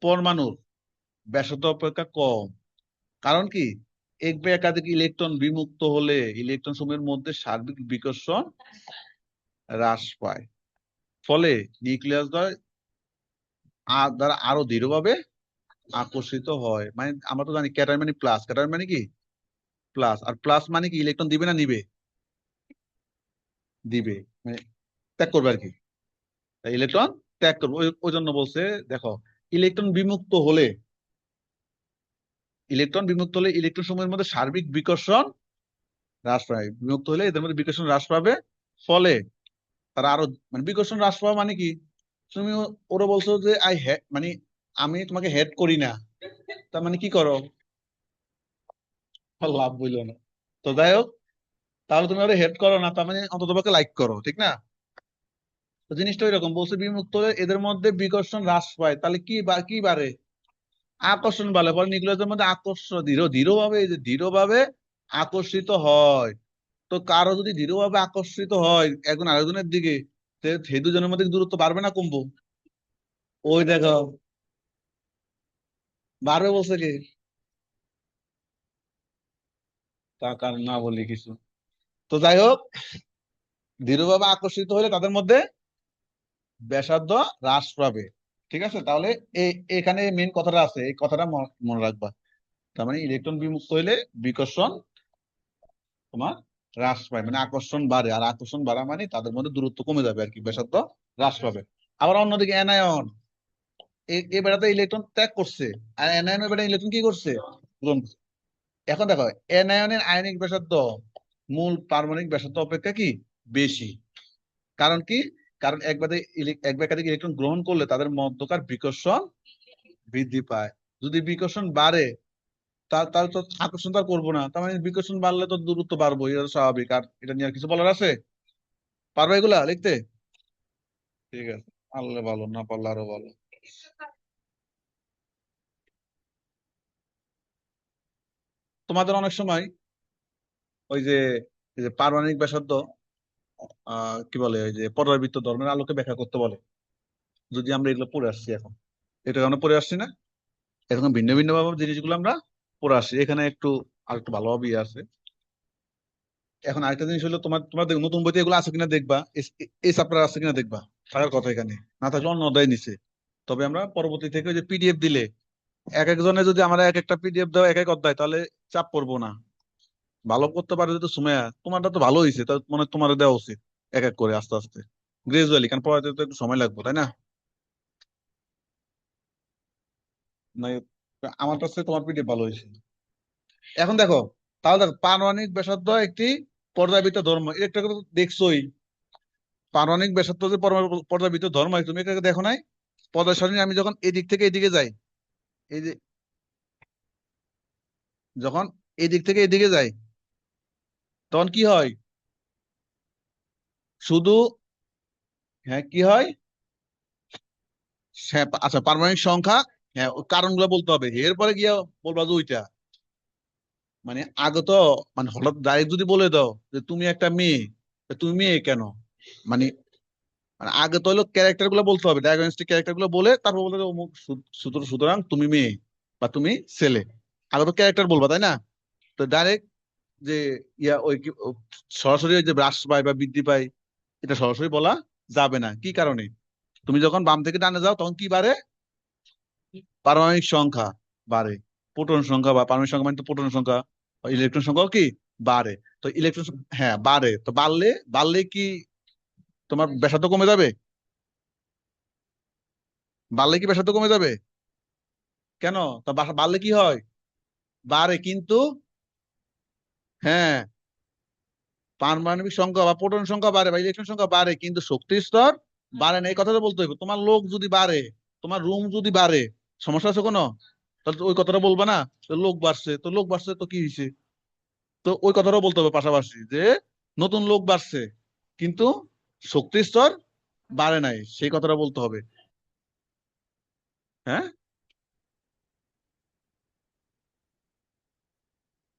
পরমাণুর ব্যাসার্ধ অপেক্ষা কম। কারণ কি, এক বা একাধিক ইলেকট্রন বিমুক্ত হলে ইলেকট্রন সমূহের মধ্যে সার্বিক বিকর্ষণ হ্রাস পায়, ফলে নিউক্লিয়াস দ্বারা আরো দৃঢ়ভাবে আকর্ষিত হয়। মানে আমরা তো জানি ক্যাটায়ন মানে প্লাস, ক্যাটায়ন মানে কি প্লাস, আর প্লাস মানে কি ইলেকট্রন দিবে না নিবে, দিবে, মানে ত্যাগ করবে আর কি। ইলেকট্রন ত্যাগ করবে, ওই জন্য বলছে দেখো ইলেকট্রন বিমুক্ত হলে, ইলেকট্রন সমূহের মধ্যে সার্বিক বিকর্ষণ হ্রাস পায়। বিমুক্ত হলে এদের মধ্যে বিকর্ষণ হ্রাস পাবে, ফলে তারা আরো, মানে বিকর্ষণ হ্রাস পাওয়া মানে কি, তুমি ওরা বলছো যে মানে আমি তোমাকে হেড করি না, তার মানে কি করো, লাভ বইল না। তো যাই হোক, তাহলে তুমি ওরা হেড করো না, তার মানে অন্তত পক্ষে লাইক করো, ঠিক না? তো জিনিসটা ওইরকম বলছে, বিমুক্ত হলে এদের মধ্যে বিকর্ষণ হ্রাস পায়, তাহলে কি বাড়ে, আকর্ষণ বাড়ে, পরে নিউক্লিয়াসের মধ্যে আকর্ষণ দৃঢ়ভাবে, এই যে দৃঢ়ভাবে আকর্ষিত হয়। তো কারো যদি দৃঢ়ভাবে আকর্ষিত হয় একজন আরেকজনের দিকে, সেই দুজনের মধ্যে কি দূরত্ব বাড়বে না কমবো? ওই দেখো, বাড়বে বলছে কি, তা কার না বলি কিছু। তো যাই হোক, দৃঢ়ভাবে আকর্ষিত হলে তাদের মধ্যে ব্যাসার্ধ হ্রাস পাবে। ঠিক আছে, তাহলে এখানে মেন কথাটা আছে, এই কথাটা মনে রাখবা। তার মানে ইলেকট্রন বিমুক্ত হইলে বিকর্ষণ তোমার হ্রাস পায়, মানে আকর্ষণ বাড়ে, আর আকর্ষণ বাড়া মানে তাদের মধ্যে দূরত্ব কমে যাবে আর কি, ব্যাসার্ধ হ্রাস পাবে। আবার অন্যদিকে অ্যানায়ন, এই বেড়াতে ইলেকট্রন ত্যাগ করছে, আর অ্যানায়নের বেড়া ইলেকট্রন কি করছে, গ্রহণ করছে। এখন দেখো অ্যানায়নের আয়নিক ব্যাসার্ধ মূল পারমাণবিক ব্যাসার্ধ অপেক্ষা কি বেশি। কারণ কি, কারণ এক বা একাধিক ইলেকট্রন গ্রহণ করলে তাদের মধ্যকার বিকর্ষণ বৃদ্ধি পায়। যদি বিকর্ষণ বাড়ে, তাহলে তো আকর্ষণ তো আর করবো না, তার মানে বিকর্ষণ বাড়লে তো দূরত্ব বাড়বো, এটা তো স্বাভাবিক। আর এটা নিয়ে আর কিছু বলার আছে, পারবে এগুলা লিখতে? ঠিক আছে, পারলে ভালো, না পারলে আরো ভালো। তোমাদের অনেক সময় ওই যে এই যে পারমাণবিক ব্যাসার্ধ কি বলে, ওই যে পর্যায়বৃত্ত ধর্মের আলোকে ব্যাখ্যা করতে বলে, যদি আমরা এগুলো পড়ে আসছি এখন, এটা আমরা পড়ে আসছি না, এরকম ভিন্ন ভিন্ন ভাবে জিনিসগুলো আমরা পড়ে আসছি, এখানে একটু আর একটু ভালোভাবে ইয়ে আছে। এখন আরেকটা জিনিস হলো, তোমার নতুন বইতে এগুলো আছে কিনা দেখবা, এই চ্যাপ্টার আছে কিনা দেখবা, থাকার কথা এখানে, না থাকলে অন্য অধ্যায় নিচে। তবে আমরা পরবর্তী থেকে যে পিডিএফ দিলে, এক একজনে যদি আমরা এক একটা পিডিএফ দাও এক এক অধ্যায়, তাহলে চাপ পড়বো না। ভালো করতে পারে যদি সুমাইয়া, তোমারটা তো ভালো হয়েছে, তা মানে তোমার দেওয়া উচিত এক এক করে আস্তে আস্তে, গ্রাজুয়ালি, কারণ পড়াতে তো একটু সময় লাগবে, তাই না? না, আমার কাছে তোমার পিডিএফ ভালো হয়েছে। এখন দেখো, তাহলে দেখো পারমাণবিক ব্যাসার্ধ একটি পর্যায়বৃত্ত ধর্ম, এটা একটা কথা তো দেখছোই। পারমাণবিক ব্যাসার্ধ যে পর্যায়বৃত্ত ধর্ম, তুমি এটাকে দেখো নাই? পর্যায় সারণী আমি যখন এদিক থেকে এদিকে যাই, এই যে যখন এদিক থেকে এদিকে যাই, তখন কি হয়, শুধু, হ্যাঁ কি হয়, আচ্ছা পারমাণবিক সংখ্যা, হ্যাঁ ওই কারণগুলো বলতে হবে, এরপরে গিয়ে বলবা যে ওইটা, মানে আগে তো, মানে হঠাৎ ডাইরেক্ট যদি বলে দাও যে তুমি একটা মেয়ে, তা তুমি মেয়ে কেন, মানে মানে আগে তো হলো ক্যারেক্টার গুলো বলতে হবে, ডায়াগনস্টিক ক্যারেক্টার গুলো বলে তারপর বলতে হবে অমুক সুতরাং তুমি মেয়ে বা তুমি ছেলে, আগে তো ক্যারেক্টার বলবা, তাই না? তো ডাইরেক্ট যে ওই সরাসরি ওই যে হ্রাস পায় বা বৃদ্ধি পায়, এটা সরাসরি বলা যাবে না। কি কারণে, তুমি যখন বাম থেকে ডানে যাও তখন কি বাড়ে, পারমাণবিক সংখ্যা, বাড়ে। প্রোটন সংখ্যা বা পারমাণবিক সংখ্যা মানে তো প্রোটন সংখ্যা, ইলেকট্রন সংখ্যাও কি বাড়ে। তো ইলেকট্রন, হ্যাঁ বাড়ে, তো বাড়লে বাড়লে কি তোমার ব্যাসার্ধ কমে যাবে? বাড়লে কি ব্যাসার্ধ কমে যাবে? কেন? তা বাড়লে কি হয়? বাড়ে কিন্তু, হ্যাঁ পারমাণবিক সংখ্যা বা প্রোটন সংখ্যা বাড়ে বা ইলেকট্রন সংখ্যা বাড়ে, কিন্তু শক্তির স্তর বাড়ে না। এই কথাটা বলতে হবে। তোমার লোক যদি বাড়ে, তোমার রুম যদি বাড়ে, সমস্যা আছে কোনো? তাহলে তো ওই কথাটা বলবা না, তো লোক বাড়ছে, তো লোক বাড়ছে তো কি হয়েছে? তো ওই কথাটাও বলতে হবে পাশাপাশি, যে নতুন লোক বাড়ছে কিন্তু শক্তির স্তর বাড়ে নাই, সেই কথাটা বলতে হবে। হ্যাঁ,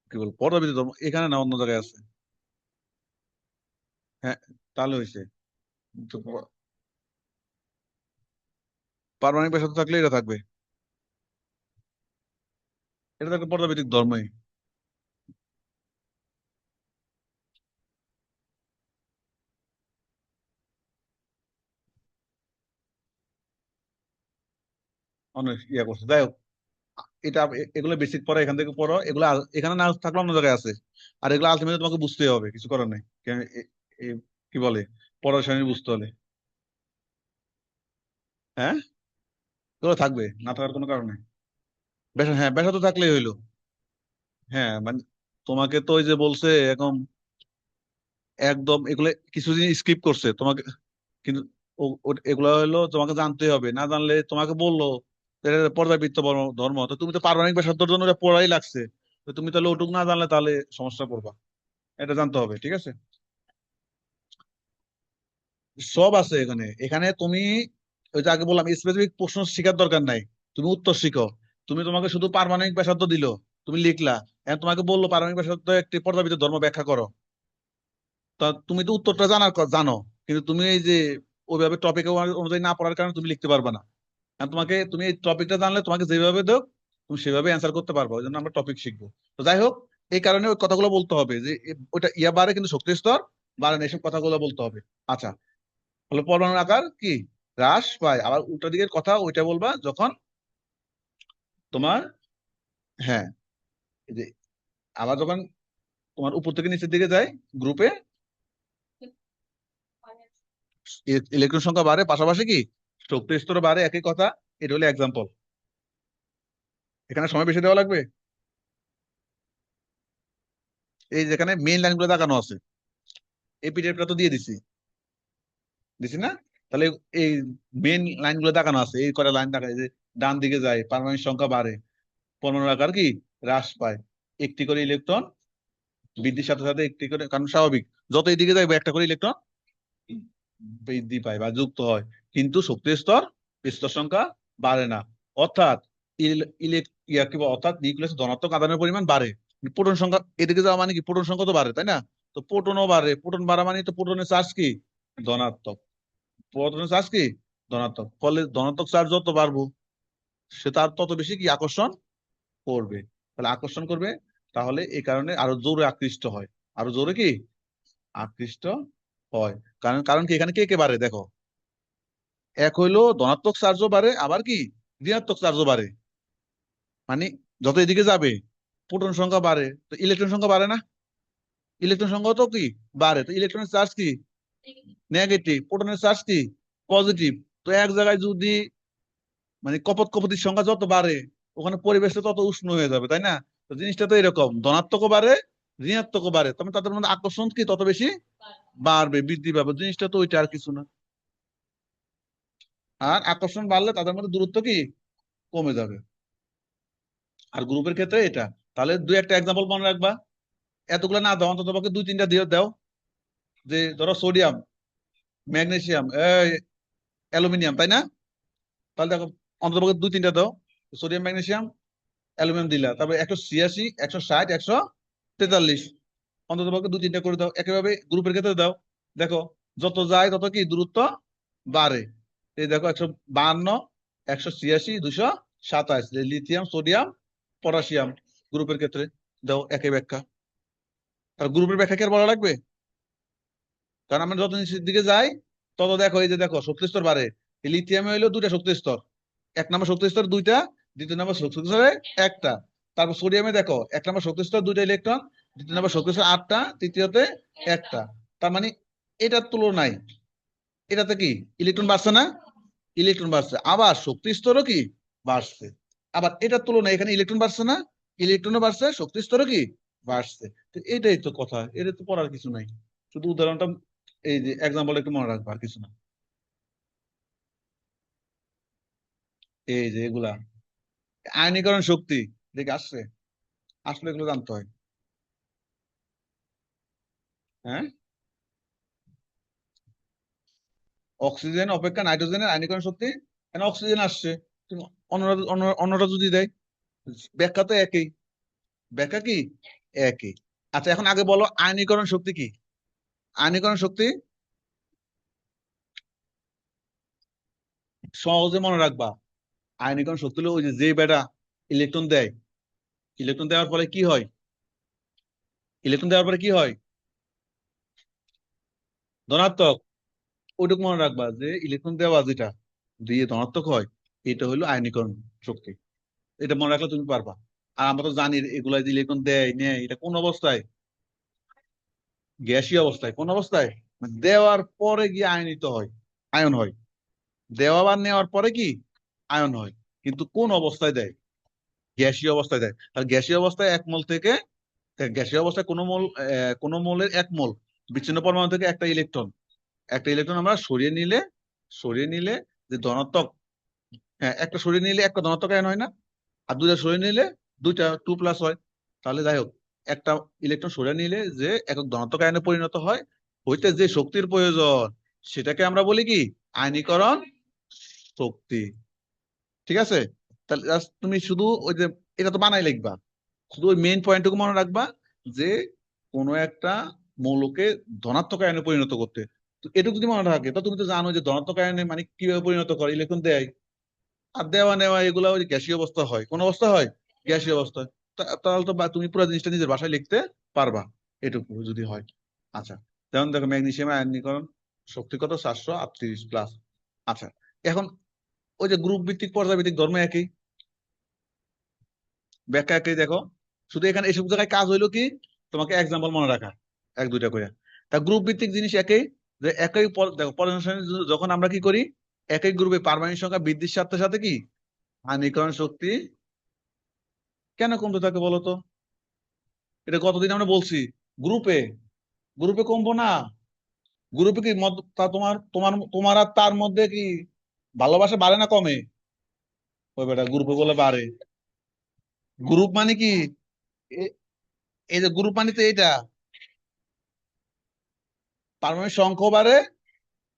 কি বল পর্যাবৃত্ত ধর্ম এখানে না অন্য জায়গায় আছে? হ্যাঁ, তাহলে হয়েছে। তো পারমাণবিক ব্যাসার্ধ থাকলে এটা থাকবে, এটা থাকবে পর্যাবৃত্তিক ধর্মই। অনেক ইয়া করছে, যাই হোক। এটা এগুলো বেসিক পড়া এখান থেকে পড়ো, এগুলো এখানে না থাকলে অন্য জায়গায় আছে। আর এগুলো আলটিমেটলি তোমাকে বুঝতেই হবে, কিছু করার নাই। কি বলে, পড়াশোনা বুঝতে হলে। হ্যাঁ, এগুলো থাকবে, না থাকার কোনো কারণ নেই। হ্যাঁ ব্যাসার্ধ থাকলেই হইলো। হ্যাঁ মানে তোমাকে তো ওই যে বলছে এখন একদম এগুলো কিছু জিনিস স্কিপ করছে তোমাকে, কিন্তু এগুলো হলো তোমাকে জানতে হবে, না জানলে তোমাকে বললো যে এটা পর্যাবৃত্ত ধর্ম, তো তুমি তো পারমাণবিক ব্যাসার্ধের জন্য এটা পড়াই লাগছে। তো তুমি তাহলে ওটুক না জানলে তাহলে সমস্যা পড়বা। এটা জানতে হবে, ঠিক আছে? সব আছে এখানে। এখানে তুমি ওই যে আগে বললাম স্পেসিফিক প্রশ্ন শেখার দরকার নাই, তুমি উত্তর শিখো। তুমি তোমাকে শুধু পারমাণবিক ব্যাসার্ধ দিল, তুমি লিখলা। এখন তোমাকে বললো পারমাণবিক ব্যাসার্ধ একটি পর্যাবৃত্ত ধর্ম ব্যাখ্যা করো, তা তুমি তো উত্তরটা জানো, কিন্তু তুমি এই যে ওইভাবে টপিক অনুযায়ী না পড়ার কারণে তুমি লিখতে পারবে না। কারণ তোমাকে, তুমি এই টপিকটা জানলে তোমাকে যেভাবে দাও তুমি সেভাবে অ্যান্সার করতে পারবে, ওই জন্য আমরা টপিক শিখবো। তো যাই হোক, এই কারণে ওই কথাগুলো বলতে হবে যে ওইটা ইয়া বাড়ে কিন্তু শক্তির স্তর বাড়ে না, এইসব কথাগুলো বলতে হবে। আচ্ছা, হলো পরমাণুর আকার কি হ্রাস পায়। আবার উল্টা দিকের কথা ওইটা বলবা যখন তোমার, হ্যাঁ এই যে আবার যখন তোমার উপর থেকে নিচের দিকে যায় গ্রুপে, ইলেকট্রন সংখ্যা বাড়ে, পাশাপাশি কি শক্তির স্তর বাড়ে, একই কথা। এটা হলো এক্সাম্পল। এখানে সময় বেশি দেওয়া লাগবে। এই যেখানে মেইন লাইনগুলো দেখানো আছে, এই পিডিএফটা তো দিয়ে দিছি, দিছি না? তাহলে এই মেইন লাইনগুলো দেখানো আছে, এই কটা লাইন দেখা যায় যে ডান দিকে যায় পারমাণবিক সংখ্যা বাড়ে, পরমাণুর আকার কি হ্রাস পায়, একটি করে ইলেকট্রন বৃদ্ধির সাথে সাথে একটি করে, কারণ স্বাভাবিক যত এইদিকে যাবে একটা করে ইলেকট্রন বৃদ্ধি পায় বা যুক্ত হয়, কিন্তু শক্তির স্তর স্তর সংখ্যা বাড়ে না। অর্থাৎ অর্থাৎ নিউক্লিয়াসে ধনাত্মক আধানের পরিমাণ বাড়ে, প্রোটন সংখ্যা এদিকে যাওয়া মানে কি প্রোটন সংখ্যা তো বাড়ে, তাই না? তো প্রোটনও বাড়ে, প্রোটন বাড়া মানে তো প্রোটনের চার্জ কি ধনাত্মক, প্রোটনের চার্জ কি ধনাত্মক, ফলে ধনাত্মক চার্জ যত বাড়বো সে তার তত বেশি কি আকর্ষণ করবে, তাহলে আকর্ষণ করবে, তাহলে এই কারণে আরো জোরে আকৃষ্ট হয়, আরো জোরে কি আকৃষ্ট হয়। কারণ কারণ কি এখানে কে কে বাড়ে দেখো, এক হইলো ধনাত্মক চার্জও বাড়ে, আবার কি ঋণাত্মক চার্জও বাড়ে। মানে যত এদিকে যাবে প্রোটন সংখ্যা বাড়ে, তো ইলেকট্রন সংখ্যা বাড়ে না? ইলেকট্রন সংখ্যা তো কি বাড়ে, তো ইলেকট্রনের চার্জ কি নেগেটিভ, প্রোটনের চার্জ কি পজিটিভ। তো এক জায়গায় যদি মানে কপতির সংখ্যা যত বাড়ে ওখানে পরিবেশটা তত উষ্ণ হয়ে যাবে, তাই না? তো জিনিসটা তো এরকম, ধনাত্মকও বাড়ে ঋণাত্মকও বাড়ে, তবে তাদের মধ্যে আকর্ষণ কি তত বেশি বাড়বে, বৃদ্ধি পাবে। জিনিসটা তো ওইটা, আর কিছু না। আর আকর্ষণ বাড়লে তাদের মধ্যে দূরত্ব কি কমে যাবে। আর গ্রুপের ক্ষেত্রে এটা, তাহলে দুই একটা এক্সাম্পল মনে রাখবা, এতগুলো না দাও, অন্তত পক্ষে দুই তিনটা দিয়ে দাও। যে ধরো সোডিয়াম, ম্যাগনেসিয়াম, অ্যালুমিনিয়াম, তাই না? তাহলে দেখো অন্তত পক্ষে দুই তিনটা দাও, সোডিয়াম ম্যাগনেসিয়াম অ্যালুমিনিয়াম দিলা, তারপরে 186, 160, 143, অন্তত পক্ষে দুই তিনটা করে দাও। একইভাবে গ্রুপের ক্ষেত্রে দাও, দেখো যত যায় তত কি দূরত্ব বাড়ে। এই দেখো 152, 186, 227, লিথিয়াম, সোডিয়াম, পটাশিয়াম গ্রুপের ক্ষেত্রে দাও একই ব্যাখ্যা। আর গ্রুপের ব্যাখ্যা কি আর বলা লাগবে? কারণ আমরা যত নিচের দিকে যাই তত দেখো, এই যে দেখো শক্তি স্তর বাড়ে। এই লিথিয়ামে হইলো দুইটা শক্তি স্তর, এক নম্বর শক্তি স্তর দুইটা, দ্বিতীয় নাম্বার শক্তি স্তরে একটা। তারপর সোডিয়ামে দেখো 1 নম্বর শক্তি স্তর 2টা ইলেকট্রন, দ্বিতীয় নাম্বার শক্তি স্তর 8টা, তৃতীয়তে একটা। তার মানে এটার তুলনায় এটাতে কি ইলেকট্রন বাড়ছে না? ইলেকট্রন বাড়ছে। আবার শক্তি স্তরও কি বাড়ছে। আবার এটার তুলনায় এখানে ইলেকট্রন বাড়ছে না? ইলেকট্রনও বাড়ছে, শক্তি স্তরও কি বাড়ছে। তো এটাই তো কথা, এটা তো পড়ার কিছু নাই, শুধু উদাহরণটা এই যে এক্সাম্পল একটু মনে রাখবা, আর কিছু না। এই যে এগুলা আয়নীকরণ শক্তি দেখে আসছে, আসলে এগুলো জানতে হয়। হ্যাঁ, অক্সিজেন অপেক্ষা নাইট্রোজেনের আয়নীকরণ শক্তি, কেন অক্সিজেন আসছে, তুমি অন্যরা অন্যরা যদি দেয়, ব্যাখ্যা তো একই, ব্যাখ্যা কি একই। আচ্ছা এখন আগে বলো আয়নীকরণ শক্তি কি? আয়নীকরণ শক্তি সহজে মনে রাখবা। আয়নীকরণ শক্তি হলো ওই যে বেটা ইলেকট্রন দেয়, ইলেকট্রন দেওয়ার ফলে কি হয়, ইলেকট্রন দেওয়ার পরে কি হয়, ধনাত্মক। ওইটুকু মনে রাখবা যে ইলেকট্রন দেওয়া যেটা দিয়ে ধনাত্মক হয়, এটা হলো আয়নীকরণ শক্তি। এটা মনে রাখলে তুমি পারবা। আর আমরা তো জানি এগুলা যে ইলেকট্রন দেয় নেয়, এটা কোন অবস্থায়, গ্যাসীয় অবস্থায়। কোন অবস্থায়, মানে দেওয়ার পরে গিয়ে আয়নিত হয়, আয়ন হয়। দেওয়া বা নেওয়ার পরে কি আয়ন হয়। কিন্তু কোন অবস্থায় দেয়, গ্যাসীয় অবস্থায় দেয়। আর গ্যাসীয় অবস্থায় 1 মোল থেকে, গ্যাসীয় অবস্থায় কোন মোলের 1 মোল বিচ্ছিন্ন পরমাণু থেকে একটা ইলেকট্রন, একটা ইলেকট্রন আমরা সরিয়ে নিলে যে ধনাত্মক, হ্যাঁ একটা সরিয়ে নিলে একটা ধনাত্মক আয়ন হয় না? আর দুইটা সরিয়ে নিলে দুইটা 2+ হয়। তাহলে যাই হোক, একটা ইলেকট্রন সরিয়ে নিলে যে একক ধনাত্মক আয়নে পরিণত হয়, হইতে যে শক্তির প্রয়োজন সেটাকে আমরা বলি কি আয়নীকরণ শক্তি। ঠিক আছে? তাহলে তুমি শুধু ওই যে এটা তো বানাই লিখবা, শুধু ওই মেইন পয়েন্টটুকু মনে রাখবা যে কোনো একটা মৌলকে ধনাত্মক আয়নে পরিণত করতে। তো এটুকু যদি মনে থাকে, তো তুমি তো জানো যে ধনাত্মক আয়নে মানে কিভাবে পরিণত করে, ইলেকট্রন দেয় আর দেওয়া নেওয়া, এগুলা ওই গ্যাসীয় অবস্থা হয়। কোন অবস্থা হয়, গ্যাসীয় অবস্থা। তাহলে তো তুমি পুরো জিনিসটা নিজের ভাষায় লিখতে পারবা, এটুকু যদি হয়। আচ্ছা, যেমন দেখো ম্যাগনেসিয়াম আয়নীকরণ শক্তি কত, 438+। আচ্ছা, এখন ওই যে গ্রুপ ভিত্তিক পর্যায় ভিত্তিক ধর্ম একই, ব্যাখ্যা একই। দেখো শুধু এখানে এইসব জায়গায় কাজ হইলো কি, তোমাকে এক্সাম্পল মনে রাখা, 1-2টা করে। তা গ্রুপ ভিত্তিক জিনিস একই, যে একই দেখো পর্যালোচনা যখন আমরা কি করি, একই গ্রুপে পারমাণবিক সংখ্যা বৃদ্ধির সাথে সাথে কি আয়নীকরণ শক্তি কেন কমতে থাকে বলতো? এটা কতদিন আমরা বলছি, গ্রুপে গ্রুপে কমবো না। গ্রুপে কি তোমার তোমার তোমার আর তার মধ্যে কি ভালোবাসা বাড়ে না কমে? ওই বেটা গ্রুপে বলে বাড়ে। গ্রুপ মানে কি, এ- এই যে গ্রুপ মানে তো এইটা, পারমাণবিক সংখ্যা বাড়ে,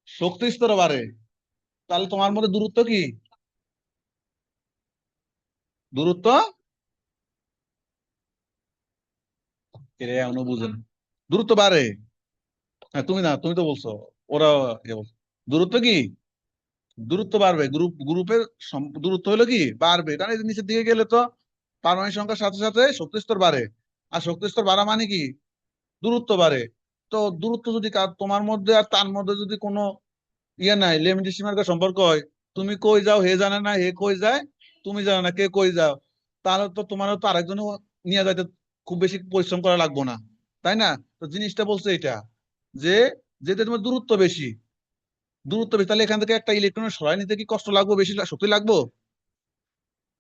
শক্তি স্তর বাড়ে। তাহলে তোমার মধ্যে দূরত্ব কি, দূরত্ব, এরা এখনো বুঝেন, দূরত্ব বাড়ে। হ্যাঁ তুমি না, তুমি তো বলছো, ওরা ইয়ে বলছে। দূরত্ব কি, দূরত্ব বাড়বে, গ্রুপের দূরত্ব হলো কি বাড়বে, কারণ এই যে নিচের দিকে গেলে তো পারমাণবিক সংখ্যার সাথে সাথে শক্তি স্তর বাড়ে। আর শক্তি স্তর বাড়া মানে কি দূরত্ব বাড়ে। তো দূরত্ব যদি তোমার মধ্যে আর তার মধ্যে যদি কোনো ইয়ে নাই, লেমডি সীমার সম্পর্ক হয়, তুমি কই যাও হে জানে না, হে কই যায় তুমি জানো না, কে কই যাও, তাহলে তো তোমার তো আরেকজন নিয়ে যাইতে খুব বেশি পরিশ্রম করা লাগবে না, তাই না? তো জিনিসটা বলছে এটা, যে যেটা তোমার দূরত্ব বেশি, দূরত্ব বেশি, তাহলে এখান থেকে একটা ইলেকট্রনের সরাই নিতে কি কষ্ট লাগবে, বেশি শক্তি লাগবে,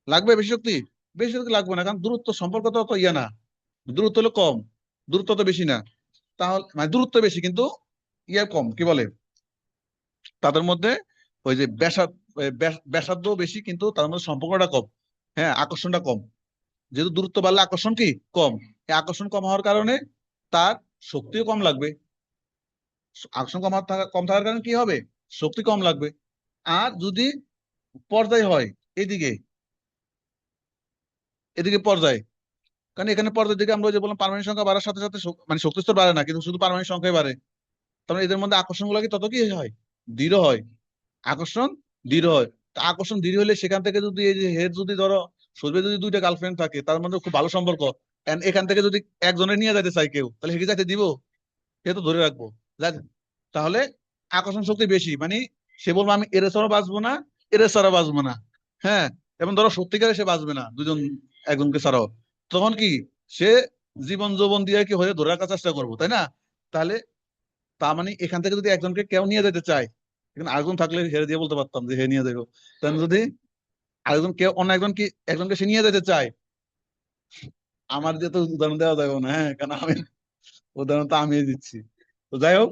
লাগবে বেশি শক্তি, বেশি শক্তি লাগবে না, কারণ দূরত্ব সম্পর্ক তো অত ইয়ে না, দূরত্ব হলো কম, দূরত্ব তো বেশি না। তাহলে মানে দূরত্ব বেশি কিন্তু ইয়ে কম, কি বলে তাদের মধ্যে, ওই যে ব্যাসার্ধ বেশি কিন্তু তাদের মধ্যে সম্পর্কটা কম, হ্যাঁ আকর্ষণটা কম। যেহেতু দূরত্ব বাড়লে আকর্ষণ কি কম, এই আকর্ষণ কম হওয়ার কারণে তার শক্তিও কম লাগবে। আকর্ষণ কম থাকার কারণে কি হবে, শক্তি কম লাগবে। আর যদি পর্যায় হয় এদিকে, এদিকে পর্যায়, কারণ এখানে পর্যায়ের দিকে আমরা ওই যে বললাম পারমাণবিক সংখ্যা বাড়ার সাথে সাথে মানে শক্তি স্তর বাড়ে না, কিন্তু শুধু পারমাণবিক সংখ্যাই বাড়ে। তার মানে এদের মধ্যে আকর্ষণ গুলো কি তত কি হয়, দৃঢ় হয়, আকর্ষণ দৃঢ় হয়। তা আকর্ষণ দৃঢ় হলে সেখান থেকে যদি এই যে হেড যদি ধরো, শরীরে যদি 2টা গার্লফ্রেন্ড থাকে তার মধ্যে খুব ভালো সম্পর্ক, and এখান থেকে যদি একজনের নিয়ে যাইতে চাই কেউ, তাহলে হেকে যাইতে দিব, সে তো ধরে রাখবো। তাহলে আকর্ষণ শক্তি বেশি, মানে সে বলবো আমি এর ছাড়া বাঁচবো না, এর ছাড়া বাঁচবো না। হ্যাঁ, এবং ধরো সত্যিকারে সে বাঁচবে না, দুজন একজনকে ছাড়াও, তখন কি সে জীবন যৌবন দিয়ে কি হয়ে ধরে রাখার চেষ্টা করবো, তাই না? তাহলে তার মানে এখান থেকে যদি একজনকে কেউ নিয়ে যেতে চায়, এখানে আরেকজন থাকলে হেরে দিয়ে বলতে পারতাম যে হে নিয়ে যাবো। তাহলে যদি আরেকজন কেউ অন্য একজন কি একজনকে সে নিয়ে যেতে চায়, আমার দিয়ে তো উদাহরণ দেওয়া যাবে না, হ্যাঁ, কারণ আমি উদাহরণ তো আমি দিচ্ছি। তো যাই হোক,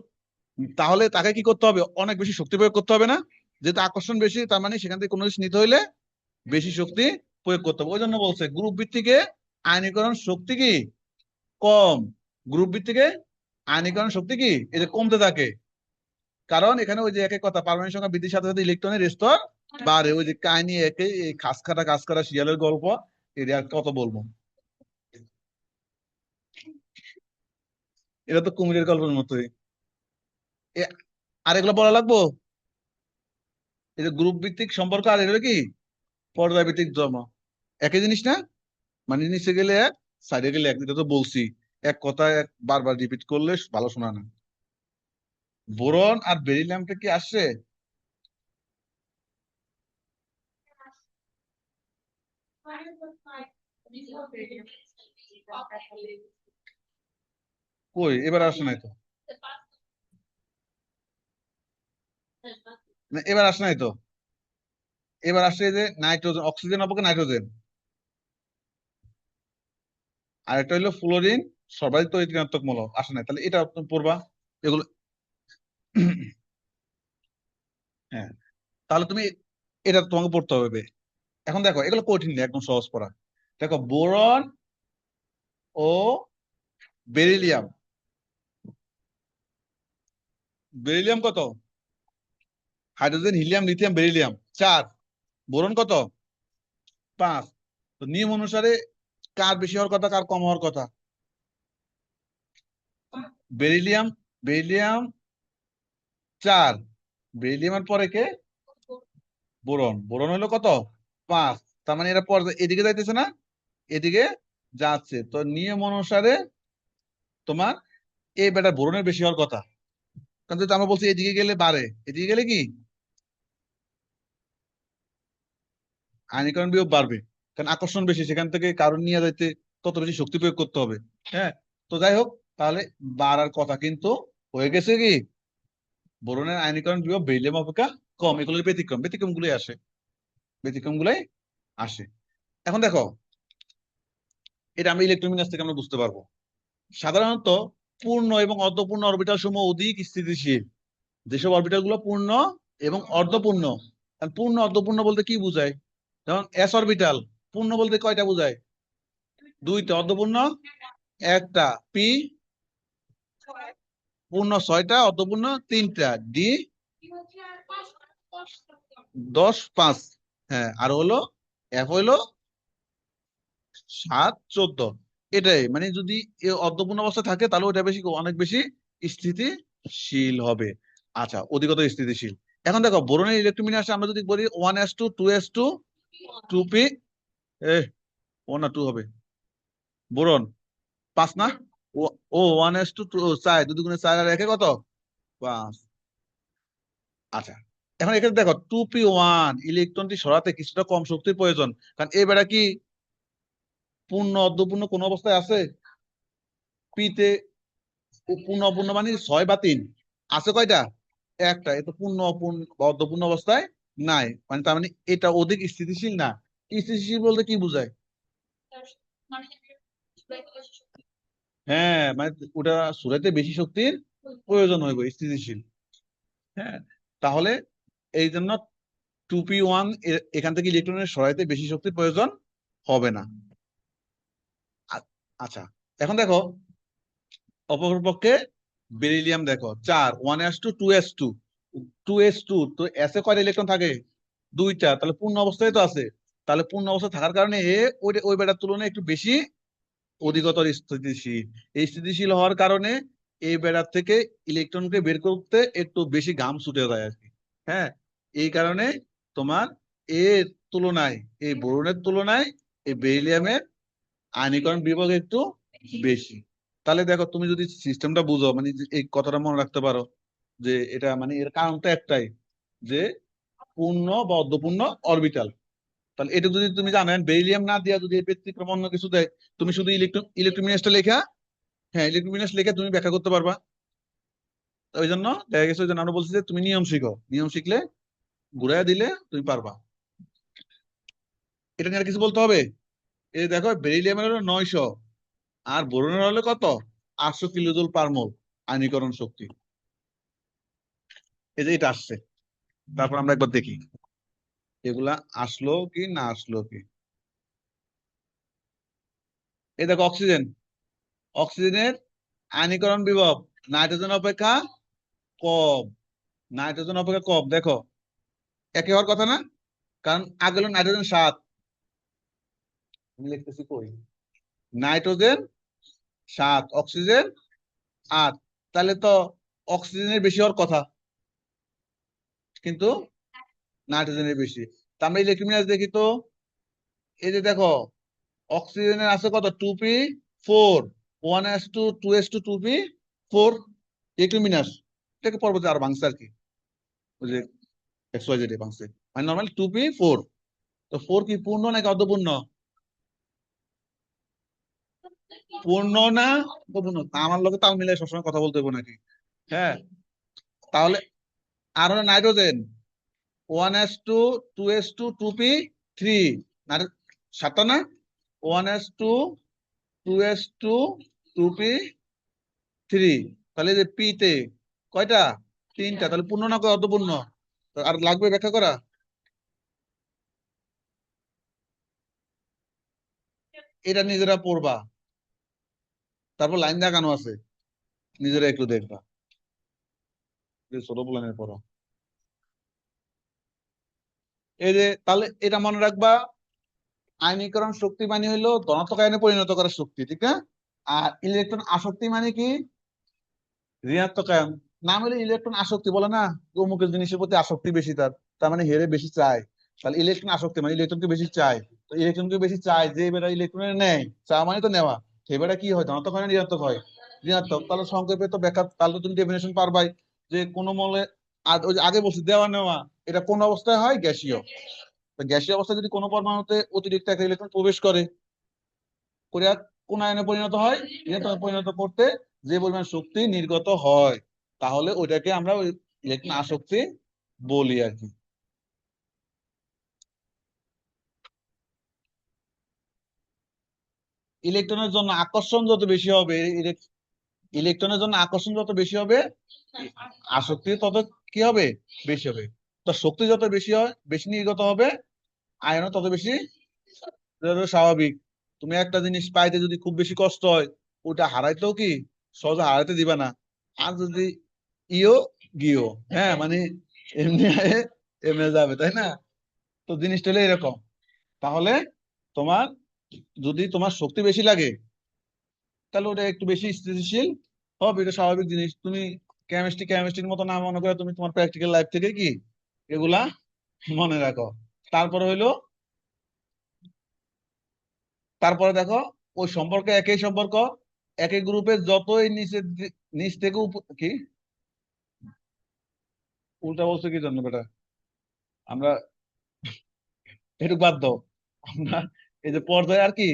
তাহলে তাকে কি করতে হবে, অনেক বেশি শক্তি প্রয়োগ করতে হবে না? যেহেতু আকর্ষণ বেশি, তার মানে সেখান থেকে কোনো কিছু নিতে হইলে বেশি শক্তি প্রয়োগ করতে হবে। ওই জন্য বলছে গ্রুপ ভিত্তিকে আয়নীকরণ শক্তি কি কম, গ্রুপ ভিত্তিকে আয়নীকরণ শক্তি কি এই যে কমতে থাকে। কারণ এখানে ওই যে একই কথা, পারমাণবিক সংখ্যা বৃদ্ধির সাথে সাথে ইলেকট্রনের স্তর বাড়ে। ওই যে কাহিনী একে, এই খাস কাটা শিয়ালের গল্প, এটা আর কত বলবো, এটা তো কুমিরের গল্পের মতোই। আর এগুলো বলা লাগবো? এই যে গ্রুপ ভিত্তিক সম্পর্ক আর এগুলো কি পর্যায় ভিত্তিক জন্ম, একই জিনিস না? মানে নিচে গেলে এক, সাইডে গেলে এক, এটা তো বলছি। এক কথা এক বারবার রিপিট করলে ভালো শোনা না। বোরন আর বেরিলিয়ামটা কি আসছে? কই, এবার আসে নাই তো। না, এবার আসে নাই তো। এবার আসছে এই যে নাইট্রোজেন, অক্সিজেন অপরকে নাইট্রোজেন, আর একটা হইলো ফ্লোরিন, সর্বাধিক তড়িৎ ঋণাত্মক মূলক, আসে নাই। তাহলে এটা তুমি পড়বা এগুলো। হ্যাঁ, তাহলে তুমি এটা তোমাকে পড়তে হবে। এখন দেখো এগুলো কঠিন না, একদম সহজ পড়া। দেখো বোরন ও বেরিলিয়াম, বেরিলিয়াম কত? হাইড্রোজেন, হিলিয়াম, লিথিয়াম, বেরিলিয়াম চার, বোরন কত? পাঁচ। তো নিয়ম অনুসারে কার বেশি হওয়ার কথা, কার কম হওয়ার কথা? বেরিলিয়াম, বেরিলিয়াম চার, বেরিলিয়ামের পরে কে? বোরন, বোরন হলো কত? পাঁচ। তার মানে এরা পরে এদিকে যাইতেছে না, এদিকে যাচ্ছে। তো নিয়ম অনুসারে তোমার এই বেটা বোরনের বেশি হওয়ার কথা। কারণ যেহেতু আমরা বলছি এদিকে গেলে বাড়ে, এদিকে গেলে কি আয়নীকরণ বিভব বাড়বে, কারণ আকর্ষণ বেশি, সেখান থেকে কারণ নিয়ে যাইতে তত বেশি শক্তি প্রয়োগ করতে হবে। হ্যাঁ, তো যাই হোক, তাহলে বাড়ার কথা কিন্তু হয়ে গেছে কি, বোরনের আয়নীকরণ বিভব বেরিলিয়াম অপেক্ষা কম। এগুলোর ব্যতিক্রম, ব্যতিক্রম গুলোই আসে, ব্যতিক্রম গুলাই আসে। এখন দেখো, এটা আমরা ইলেকট্রোমিনাস থেকে আমরা বুঝতে পারবো। সাধারণত পূর্ণ এবং অর্ধপূর্ণ অরবিটাল সমূহ অধিক স্থিতিশীল। যেসব অরবিটাল গুলো পূর্ণ এবং অর্ধপূর্ণ, পূর্ণ অর্ধপূর্ণ বলতে কি বোঝায়? যেমন এস অরবিটাল, পূর্ণ বলতে কয়টা বোঝায়? দুইটা, অর্ধপূর্ণ একটা, পি পূর্ণ ছয়টা, অর্ধপূর্ণ তিনটা, ডি 10 5। হ্যাঁ, আর হলো এফ হইলো 7 14। এটাই মানে যদি অর্ধপূর্ণ অবস্থা থাকে তাহলে ওটা বেশি, অনেক বেশি স্থিতিশীল হবে। আচ্ছা, অধিকতর স্থিতিশীল। এখন দেখো বোরনের ইলেকট্রোমিনাসে আমরা যদি বলি 1s2 2s2 2p, এ 1 না 2 হবে, বোরন 5 না? ও ও 1s2 4, 2 × 4 আর একে কত? 5। আচ্ছা, এখন এখানে দেখো 2p1 ইলেকট্রনটি সরাতে কিছুটা কম শক্তির প্রয়োজন, কারণ এই বেড়া কি পূর্ণ অর্ধপূর্ণ কোন অবস্থায় আছে? পিতে পূর্ণ অপূর্ণ মানে 6 বা 3 আছে, কয়টা? একটা। এ তো পূর্ণ অপূর্ণ অর্ধপূর্ণ অবস্থায় নাই, মানে তার মানে এটা অধিক স্থিতিশীল না। স্থিতিশীল বলতে কি বোঝায়? হ্যাঁ, মানে ওটা সুরাইতে বেশি শক্তির প্রয়োজন হইব, স্থিতিশীল। হ্যাঁ, তাহলে এই জন্য 2p1 এখান থেকে ইলেকট্রনের সরাইতে বেশি শক্তির প্রয়োজন হবে না। আচ্ছা, এখন দেখো অপরপক্ষে বেরিলিয়াম দেখো 4, 1s2 2s2 2s2, তো এসে কয়টা ইলেকট্রন থাকে? দুইটা, তাহলে পূর্ণ অবস্থায় তো আছে। তাহলে পূর্ণ অবস্থা থাকার কারণে এ ওই বেটার তুলনায় একটু বেশি অধিকতর স্থিতিশীল। এই স্থিতিশীল হওয়ার কারণে এই বেড়ার থেকে ইলেকট্রনকে বের করতে একটু বেশি ঘাম ছুটে যায় আর কি। হ্যাঁ, এই কারণে তোমার এর তুলনায়, এই বোরনের তুলনায় এই বেরিলিয়ামের আয়নীকরণ বিভব একটু বেশি। তাহলে দেখো তুমি যদি সিস্টেমটা বুঝো, মানে এই কথাটা মনে রাখতে পারো যে এটা মানে এর কারণটা একটাই, যে পূর্ণ বা অর্ধপূর্ণ অরবিটাল, তাহলে এটা যদি তুমি জানেন বেরিলিয়াম না দিয়া যদি ব্যতিক্রম অন্য কিছু দেয়, তুমি শুধু ইলেকট্রোমিনাসটা লেখা, হ্যাঁ ইলেকট্রোমিনাস লেখা তুমি ব্যাখ্যা করতে পারবা। ওই জন্য দেখা গেছে, ওই জন্য আমরা বলছি যে তুমি নিয়ম শিখো, নিয়ম শিখলে ঘুরাইয়া দিলে তুমি পারবা। এটা নিয়ে আর কিছু বলতে হবে? এই দেখো বেরিলিয়ামের হলো 900, আর বোরনের হলো কত, 800 কিলোজুল পার মোল আয়নীকরণ শক্তি। এই যে এটা আসছে, তারপর আমরা একবার দেখি এগুলা আসলো কি না আসলো কি। এই দেখো অক্সিজেন, অক্সিজেনের আয়নীকরণ বিভব নাইট্রোজেন অপেক্ষা কম, নাইট্রোজেন অপেক্ষা কম। দেখো একই হওয়ার কথা না, কারণ আগে হলো নাইট্রোজেন 7, আমি লিখতেছি কই, নাইট্রোজেন 7 অক্সিজেন 8, তাহলে তো অক্সিজেনের বেশি হওয়ার কথা, কিন্তু নাইট্রোজেনের বেশি। তা আমরা ইলেকট্রোমিনাস দেখি তো, এই যে দেখো অক্সিজেনের আছে কত, 2p4, 1s2 2s2 2p4 ইলেকট্রোমিনাস, এটাকে পরবর্তী আর ভাঙছে আর কি, ওই যে XYZ ভাঙছে, মানে নর্মালি 2p4। তো 4 কি পূর্ণ নাকি অর্ধপূর্ণ? পূর্ণ না অর্ধপূর্ণ? আমার লোকে তাল মিলাই সবসময় কথা বলতে হবে নাকি? হ্যাঁ, তাহলে আর হলো নাইট্রোজেন 1s2 2s2 2p3, 7টা না, 1s2 2s2 2p3, তাহলে যে পি তে কয়টা, 3টা, তাহলে পূর্ণ না কয় অর্ধপূর্ণ? তো আর লাগবে ব্যাখ্যা করা? এটা নিজেরা পড়বা, তারপর লাইন দেখানো আছে, নিজেরা একটু দেখবা, ছোট প্ল্যানের পড়ো। এই যে তাহলে এটা মনে রাখবা, আয়নীকরণ শক্তি মানে হলো ধনাত্মক আয়নে পরিণত করার শক্তি, ঠিক না? আর ইলেকট্রন আসক্তি মানে কি, ঋণাত্মক আয়ন। নাম হলে ইলেকট্রন আসক্তি, বলে না অমুকের জিনিসের প্রতি আসক্তি বেশি তার, তার মানে হেরে বেশি চায়। তাহলে ইলেকট্রন আসক্তি মানে ইলেকট্রনকে বেশি চায়, তো ইলেকট্রনকে বেশি চায়, যে বেটা ইলেকট্রনের নেয়, চা মানে তো নেওয়া, সে বেটা কি হয়, ধনাত্মক হয় না ঋণাত্মক হয়? ঋণাত্মক। তাহলে সংক্ষেপে তো ব্যাখ্যা, তাহলে তো তুমি ডেফিনেশন পারবাই যে কোন মলে, আর ওই যে আগে বলছি দেওয়া নেওয়া, এটা কোন অবস্থায় হয়, গ্যাসীয়। তো গ্যাসীয় অবস্থায় যদি কোনো পরমাণুতে অতিরিক্ত একটা ইলেকট্রন প্রবেশ করে, করিয়া কোন আয়নে পরিণত হয়, ইলেকট্রনে পরিণত করতে যে পরিমাণ শক্তি নির্গত হয়, তাহলে ওইটাকে আমরা ওই ইলেকট্রন আসক্তি বলি আর কি। ইলেকট্রনের জন্য আকর্ষণ যত বেশি হবে, ইলেকট্রনের জন্য আকর্ষণ যত বেশি হবে, আসক্তি তত কি হবে, বেশি হবে। তো শক্তি যত বেশি হয়, বেশি নির্গত হবে, আয়ন তত বেশি, এটা তো স্বাভাবিক। তুমি একটা জিনিস পাইতে যদি খুব বেশি কষ্ট হয়, ওটা হারাইতেও কি সহজে হারাইতে দিবা না। আর যদি ইও গিও, হ্যাঁ মানে এমনি আয়ে এমনি যাবে, তাই না? তো জিনিসটা হলো এরকম। তাহলে তোমার যদি তোমার শক্তি বেশি লাগে, তাহলে ওটা একটু বেশি স্থিতিশীল হবে, এটা স্বাভাবিক জিনিস। তুমি কেমিস্ট্রির মতো না মনে করে তুমি তোমার প্র্যাকটিক্যাল লাইফ থেকে কি এগুলা মনে রাখো। তারপরে হইলো, তারপরে দেখো ওই সম্পর্কে, একই সম্পর্ক, একই গ্রুপের যতই নিচ থেকে কি উল্টা বলছো কি জন্য বেটা, আমরা একটু বাদ দাও, আমরা এই যে পর্যায়ে আর কি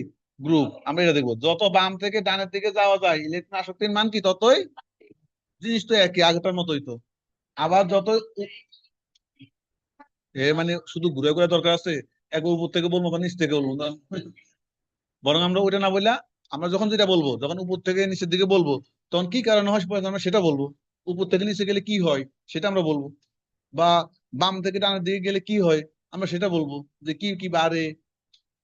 গ্রুপ, আমরা এটা দেখবো, যত বাম থেকে ডানের দিকে যাওয়া যায় ইলেকট্রন আসক্তির মান কি ততই, জিনিস তো একই আগেটার মতোই তো। আবার যত মানে শুধু ঘুরে ঘুরে দরকার আছে, একবার উপর থেকে বলবো বা নিচ থেকে বলবো না, বরং আমরা ওইটা না বললা, আমরা যখন যেটা বলবো, যখন উপর থেকে নিচের দিকে বলবো, তখন কি কারণে হয় আমরা সেটা বলবো। উপর থেকে নিচে গেলে কি হয় সেটা আমরা বলবো, বা বাম থেকে ডানের দিকে গেলে কি হয় আমরা সেটা বলবো, যে কি কি বাড়ে,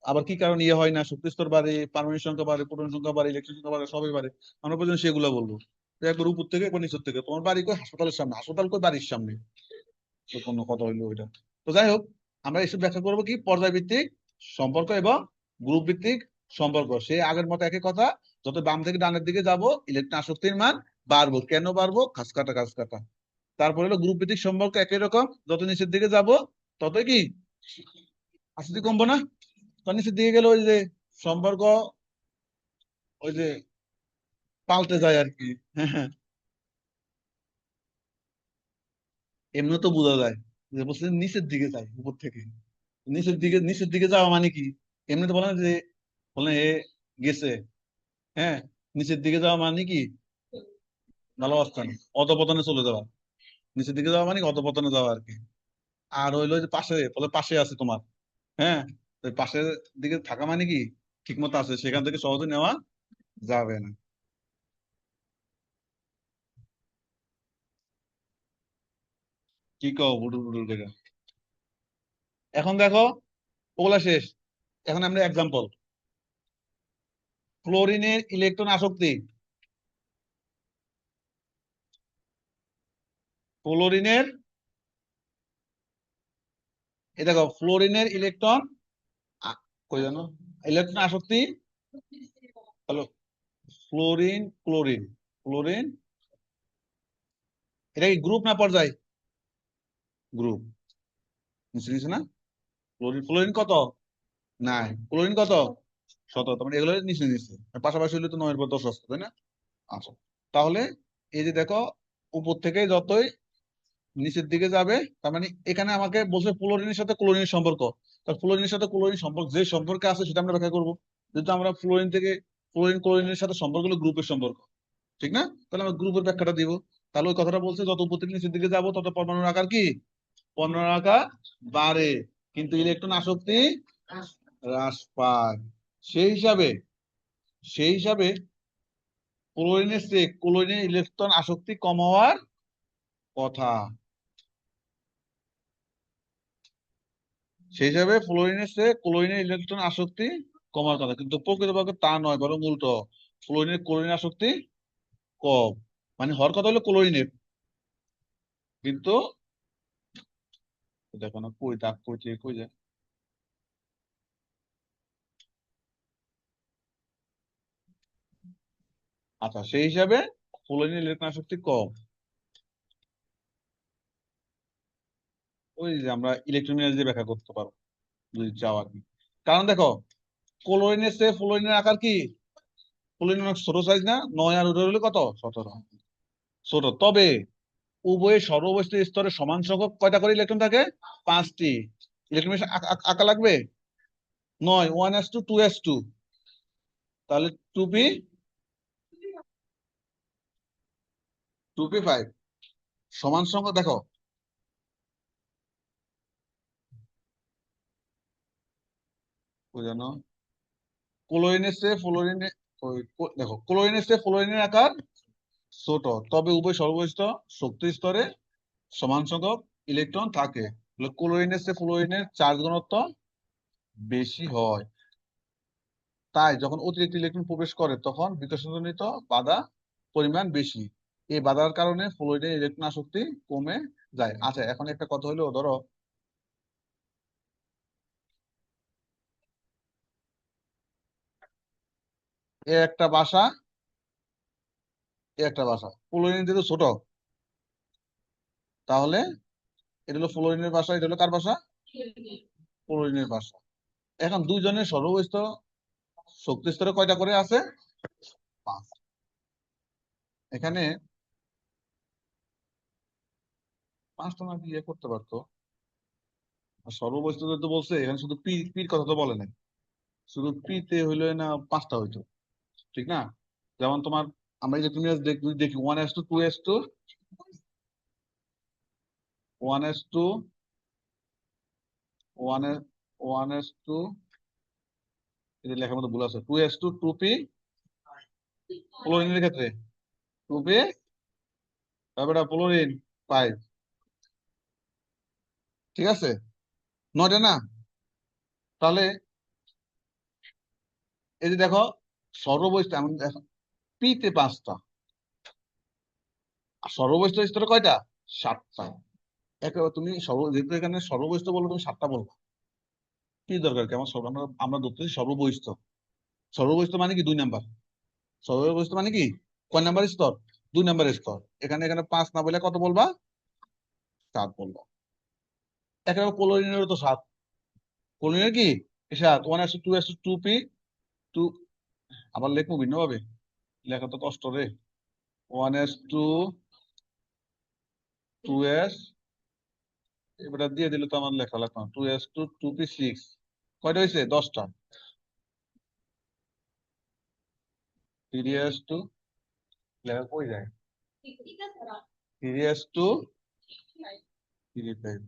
আবার কি কারণে ইয়ে হয় না, শক্তি স্তর বাড়ে, পারমাণবিক সংখ্যা বাড়ে, প্রোটন সংখ্যা বাড়ে, ইলেকট্রন সংখ্যা বাড়ে, সবই বাড়ে, আমরা পর্যন্ত সেগুলো বলবো। তো একবার উপর থেকে একবার নিচের থেকে, তোমার বাড়ি কই, হাসপাতালের সামনে, হাসপাতাল কই, বাড়ির সামনে, তো কোনো কথা হইলো ওইটা। তো যাই হোক, আমরা এসব ব্যাখ্যা করবো কি পর্যায়ভিত্তিক সম্পর্ক এবং গ্রুপ ভিত্তিক সম্পর্ক, সে আগের মতো একই কথা। যত বাম থেকে ডানের দিকে যাব ইলেকট্রন আসক্তির মান বাড়বো, কেন বাড়বো, ঘাস কাটা ঘাস কাটা। তারপরে হলো গ্রুপ ভিত্তিক সম্পর্ক একই রকম, যত নিচের দিকে যাব ততই কি আসক্তি কমবো না। তো নিচের দিকে গেলে ওই যে সম্পর্ক, ওই যে পাল্টে যায় আর কি। হ্যাঁ হ্যাঁ, এমনি তো বোঝা যায় যে বলছে নিচের দিকে যায় উপর থেকে, নিচের দিকে যাওয়া মানে কি? এমনিতে বলেন যে বলেন এ গেছে, হ্যাঁ, নিচের দিকে যাওয়া মানে কি? ভালো অবস্থান, অধপতনে চলে যাওয়া। নিচের দিকে যাওয়া মানে কি? অধপতনে যাওয়া আর কি। আর হইলো যে পাশে, বলে পাশে আছে তোমার, হ্যাঁ, তো পাশের দিকে থাকা মানে কি? ঠিক মতো আছে, সেখান থেকে সহজে নেওয়া যাবে না। কি কও বুডুর বুডুর করে? এখন দেখো, ওগুলা শেষ। এখন আমরা এক্সাম্পল, ক্লোরিনের ইলেকট্রন আসক্তি। ক্লোরিনের, এই দেখো ফ্লোরিনের ইলেকট্রন, কই জানো, ইলেকট্রন আসক্তি হলো ফ্লোরিন ক্লোরিন। ক্লোরিন, এটা কি গ্রুপ না পর্যায়? গ্রুপ। নিচে নিচে না? ক্লোরিন, ফ্লোরিন কত? নাই। ক্লোরিন কত? 17। তার মানে এগুলো নিচে নিচে, আর পাশাপাশি হলে তো 9 এর পর 10 আসতো, তাই না? আচ্ছা, তাহলে এই যে দেখো, উপর থেকে যতই নিচের দিকে যাবে, তার মানে এখানে আমাকে বলছে ফ্লোরিনের সাথে ক্লোরিনের সম্পর্ক। তার ফ্লোরিনের সাথে ক্লোরিন সম্পর্ক, যে সম্পর্কে আছে সেটা আমরা ব্যাখ্যা করবো। যেহেতু আমরা ফ্লোরিন থেকে, ফ্লোরিন ক্লোরিনের সাথে সম্পর্ক হলো গ্রুপের সম্পর্ক, ঠিক না? তাহলে আমরা গ্রুপের ব্যাখ্যাটা দিব। তাহলে ওই কথাটা বলছে, যত উপর থেকে নিচের দিকে যাবো তত পরমাণুর আকার কি? পরমাণুর আকার বাড়ে, কিন্তু ইলেকট্রন আসক্তি হ্রাস পায়। সেই হিসাবে, সেই হিসাবে ক্লোরিনের চেয়ে ক্লোরিনের ইলেকট্রন আসক্তি কম হওয়ার কথা। সেই হিসাবে ফ্লোরিনের চেয়ে ক্লোরিনের ইলেকট্রন আসক্তি কমার কথা, কিন্তু প্রকৃতপক্ষে তা নয়, বরং উল্টো। ফ্লোরিনের ক্লোরিন আসক্তি কম, মানে হওয়ার কথা হলো ক্লোরিনের, কিন্তু দেখো না কই দাগ, কই থেকে কই যায়। আচ্ছা, সেই হিসাবে ফ্লোরিনের ইলেকট্রন আসক্তি কম। ওই যে আমরা ইলেকট্রোমিনাল যে ব্যাখ্যা করতে পারবো যদি চাও আর কি। কারণ দেখো, ক্লোরিনের চেয়ে ফ্লোরিনের আকার কি? ফ্লোরিন অনেক ছোট সাইজ না? 9 আর 11 হলে কত? 17। ছোট, তবে উভয়ের সর্ববস্থিত স্তরে সমান সংখ্যক কয়টা করে ইলেকট্রন থাকে? 5টি। ইলেকট্রন আঁকা লাগবে 9, 1s2 2s2, তাহলে 2p 5 সমান সংখ্যক। দেখো বুঝানো, ক্লোরিনের চেয়ে ফ্লোরিনের, দেখো ক্লোরিনের চেয়ে ফ্লোরিনের আকার ছোট, তবে উভয় সর্বস্থ শক্তি স্তরে সমান সংখ্যক ইলেকট্রন থাকে। ক্লোরিনের চেয়ে ফ্লোরিনের চার্জ ঘনত্ব বেশি হয়, তাই যখন অতিরিক্ত ইলেকট্রন প্রবেশ করে তখন বিকর্ষণজনিত বাধা পরিমাণ বেশি। এই বাধার কারণে ফ্লোরিনের ইলেকট্রন আসক্তি কমে যায়। আচ্ছা, এখন একটা কথা হলো, ধরো এ একটা বাসা, এ একটা বাসা, ফ্লোরিন যেহেতু ছোট, তাহলে এটা হলো ফ্লোরিনের বাসা, এটা হলো কার বাসা? ফ্লোরিনের বাসা। এখন দুইজনের সর্বস্থ শক্তি স্তরে কয়টা করে আছে? 5। এখানে 5টা না দিয়ে করতে পারতো। আর সর্ববস্তু তো বলছে, এখানে শুধু পি, পির কথা তো বলে নাই। শুধু পিতে হইলে না 5টা হইতো, ঠিক না? যেমন তোমার, আমরা যে তুমি যদি দেখি 1s2 2s2, 1s2, 1s2, এটা লেখার মতো ভুল আছে, 2s2 2p। ক্লোরিনের ক্ষেত্রে 2p, তারপরে ক্লোরিন 5, ঠিক আছে? 9টা না? তাহলে এই যে দেখো, সর্ববস্তু এমন দেখো, পিতে 5টা, আর সর্ববস্তু স্তরে কয়টা? 7টা। একেবারে তুমি যেহেতু এখানে সর্ববহিষ্ঠ বলবো, তুমি 7টা বলবো, কি দরকার কি আমার আমরা আমরা ধরতেছি সর্ববহিষ্ঠ। সর্ববহিষ্ঠ মানে কি? 2 নাম্বার। সর্ববহিষ্ঠ মানে কি? কয় নাম্বার স্তর? 2 নাম্বার স্তর। এখানে এখানে 5 না বলে কত বলবা? 7 বলবা। একেবারে ক্লোরিনেরও তো 7। ক্লোরিনের কি 7? 1s2 2s2 2p 2, আবার লেখবো ভিন্ন ভাবে, লেখা তো কষ্ট রে। 1s2 2s এবার দিয়ে দিলে তো আমার লেখা লাগবে না। 2s2 2p6 কয়টা হয়েছে? 10টা। 3s2 লেখা কই যায়? 3s2 3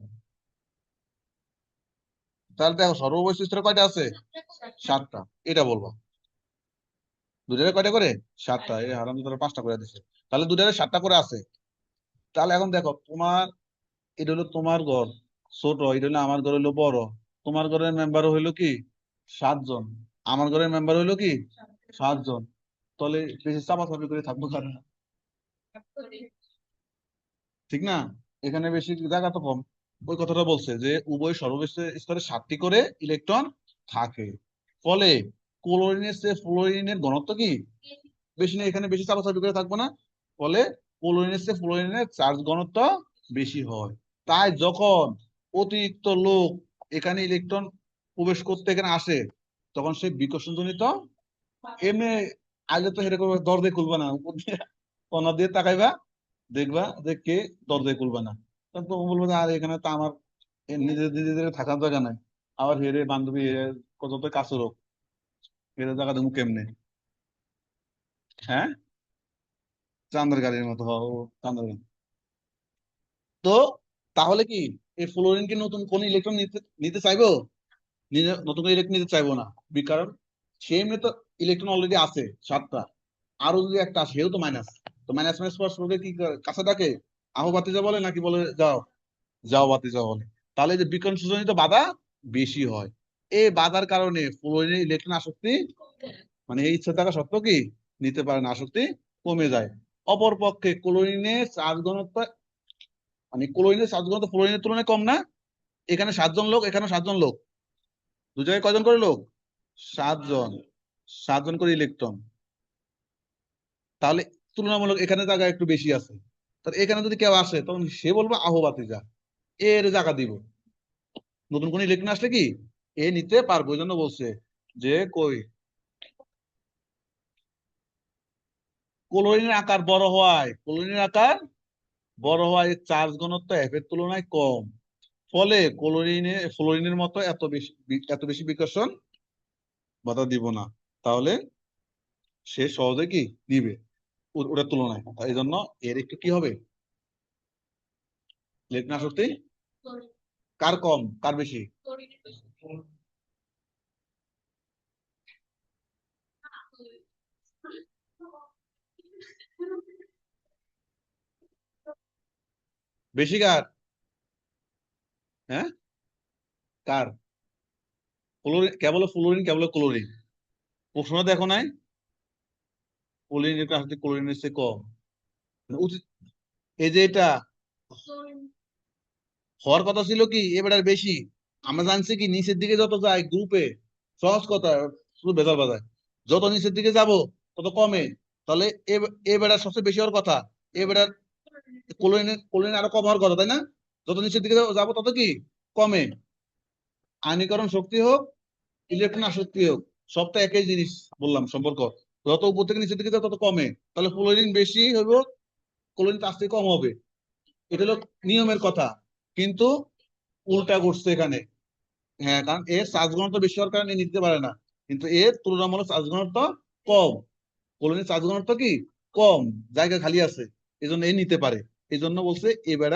তাহলে দেখো সর্ববৈশিষ্ট্য কয়টা আছে? 7টা। এটা বলবো দুটারে কয়টা করে? 7টা। এই হারাম ধরে 5টা করে দিছে, তাহলে দুটারে 7টা করে আছে। তাহলে এখন দেখো তোমার, এটা হলো তোমার ঘর ছোট, এটা হলো আমার ঘর হলো বড়। তোমার ঘরের মেম্বার হইলো কি 7 জন, আমার ঘরের মেম্বার হইলো কি 7 জন। তাহলে বেশি চাপাচাপি করে থাকবো কারণ, ঠিক না? এখানে বেশি জায়গা তো কম। ওই কথাটা বলছে যে উভয় সর্বশেষ স্তরে 7টি করে ইলেকট্রন থাকে, ফলে ক্লোরিনের চেয়ে ফ্লোরিনের ঘনত্ব কি বেশি, না এখানে বেশি চাপাচাপি করে থাকবো না। ফলে ক্লোরিনের চেয়ে ফ্লোরিনের চার্জ ঘনত্ব বেশি হয়। তাই যখন অতিরিক্ত লোক এখানে ইলেকট্রন প্রবেশ করতে এখানে আসে, তখন সে বিকর্ষণজনিত এমনি আগে তো সেরকম দরজা খুলবে না, উপর দিয়ে কর্নার দিয়ে তাকাইবা, দেখবা যে কে দরজায় খুলবে না। তখন তো বলবো যে আর এখানে তো আমার নিজেদের নিজেদের থাকার জায়গা নাই, আবার হেরে বান্ধবী কত কাছের হোক, হেরে জায়গা দেবো কেমনে? হ্যাঁ, চান্দের গাড়ির মতো হওয়া চান্দের গাড়ি। তো তাহলে কি এই ফ্লোরিন কি নতুন কোন ইলেকট্রন নিতে নিতে চাইবো? নতুন করে ইলেকট্রন নিতে চাইবো না। কারণ সে এমনি তো ইলেকট্রন অলরেডি আছে 7টা, আরো যদি একটা আসে সেও তো মাইনাস। তো মাইনাস মাইনাস পরস্পরকে কি কাছে ডাকে? আহো বাতি যা বলে নাকি বলে যাও, যাও বাতি যা বলে। তাহলে যে বিকর্ষণ শোষণিত বাধা বেশি হয়, এই বাধার কারণে ফ্লোরিনের ইলেকট্রন আসক্তি, মানে এই ইচ্ছা থাকা সত্ত্বেও কি নিতে পারে না, আসক্তি কমে যায়। অপরপক্ষে ক্লোরিনের চার্জ ঘনত্ব, মানে ক্লোরিনের চার্জ ঘনত্ব ফ্লোরিনের তুলনায় কম না? এখানে 7 জন লোক, এখানে 7 জন লোক, দু জায়গায় কয়জন করে লোক? 7 জন। 7 জন করে ইলেকট্রন। তাহলে তুলনামূলক এখানে জায়গা একটু বেশি আছে। তাহলে এখানে যদি কেউ আসে তখন সে বলবো আহো বাতি যা, এর জায়গা দিব। নতুন কোন ইলেকট্রন আসলে কি এ নিতে পারবো, ওই জন্য বলছে যে কই ক্লোরিনের আকার বড় হওয়ায়, ক্লোরিনের আকার বড় হওয়ায় চার্জ ঘনত্ব এফ এর তুলনায় কম, ফলে ফ্লোরিনের মতো এত বেশি বিকর্ষণ বাধা দিব না। তাহলে সে সহজে কি নিবে ওটার তুলনায়। এই জন্য এর একটু কি হবে, ইলেকট্রন আসক্তি কার কম কার বেশি? বেশি কার? হ্যাঁ, কার? ফ্লোরিন কেবল, ফ্লোরিন কেবল ক্লোরিন। প্রশ্ন দেখো নাই, ক্লোরিন একটু আসলে ক্লোরিনের চেয়ে কম, মানে উচিত। এই যে এটা হওয়ার কথা ছিল কি এবার বেশি। আমরা জানছি কি নিচের দিকে যত যায় গ্রুপে, সহজ কথা, শুধু ভেজাল বাজায়, যত নিচের দিকে যাব তত কমে। তাহলে এবার সবচেয়ে বেশি হওয়ার কথা, এবার ক্লোরিন আরো কম হওয়ার কথা, তাই না? যত নিচের দিকে যাবো তত কি কমে। আয়নীকরণ শক্তি হোক, ইলেকট্রন আসক্তি হোক, সবটা একই জিনিস বললাম সম্পর্ক। যত উপর থেকে নিচের দিকে যাবে তত কমে। তাহলে ফ্লোরিন বেশি হইব, ক্লোরিন তার থেকে কম হবে। এটা হলো নিয়মের কথা, কিন্তু উল্টা ঘটছে এখানে। হ্যাঁ, কারণ এর চার্জ ঘনত্ব বেশি হওয়ার কারণে নিতে পারে না, কিন্তু এর তুলনামূলক চার্জ ঘনত্ব কম। কলোনির চার্জ ঘনত্ব কি কম, জায়গা খালি আছে, এই জন্য এ নিতে পারে। এই জন্য বলছে এবার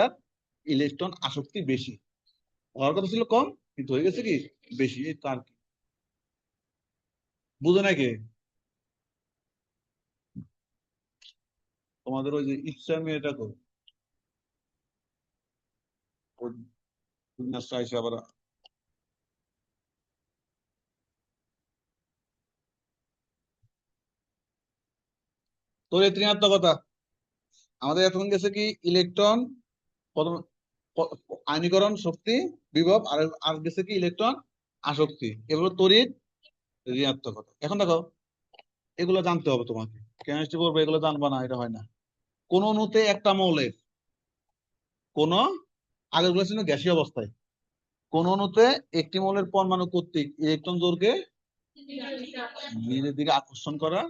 ইলেকট্রন আসক্তি বেশি, হওয়ার কথা ছিল কম কিন্তু হয়ে গেছে কি বেশি। এই তো আর কি, বুঝো নাকি? তোমাদের ওই যে ইচ্ছা মেয়েটা তো ওই উপন্যাসটা এসে আবার, তোর এই ঋণাত্মকতা আমাদের এতক্ষণ গেছে কি ইলেকট্রন প্রথম, আয়নীকরণ শক্তি বিভব, আর আর গেছে কি ইলেকট্রন আসক্তি, এগুলো তড়িৎ ঋণাত্মকতা। এখন দেখো এগুলো জানতে হবে তোমাকে, কেমিস্ট্রি পড়বে এগুলো জানবা না এটা হয় না। কোন অণুতে একটা মৌলের, কোন, আগের গুলো ছিল গ্যাসীয় অবস্থায়, কোন অণুতে একটি মৌলের পরমাণু কর্তৃক ইলেকট্রন জোড়কে নিজের দিকে আকর্ষণ করা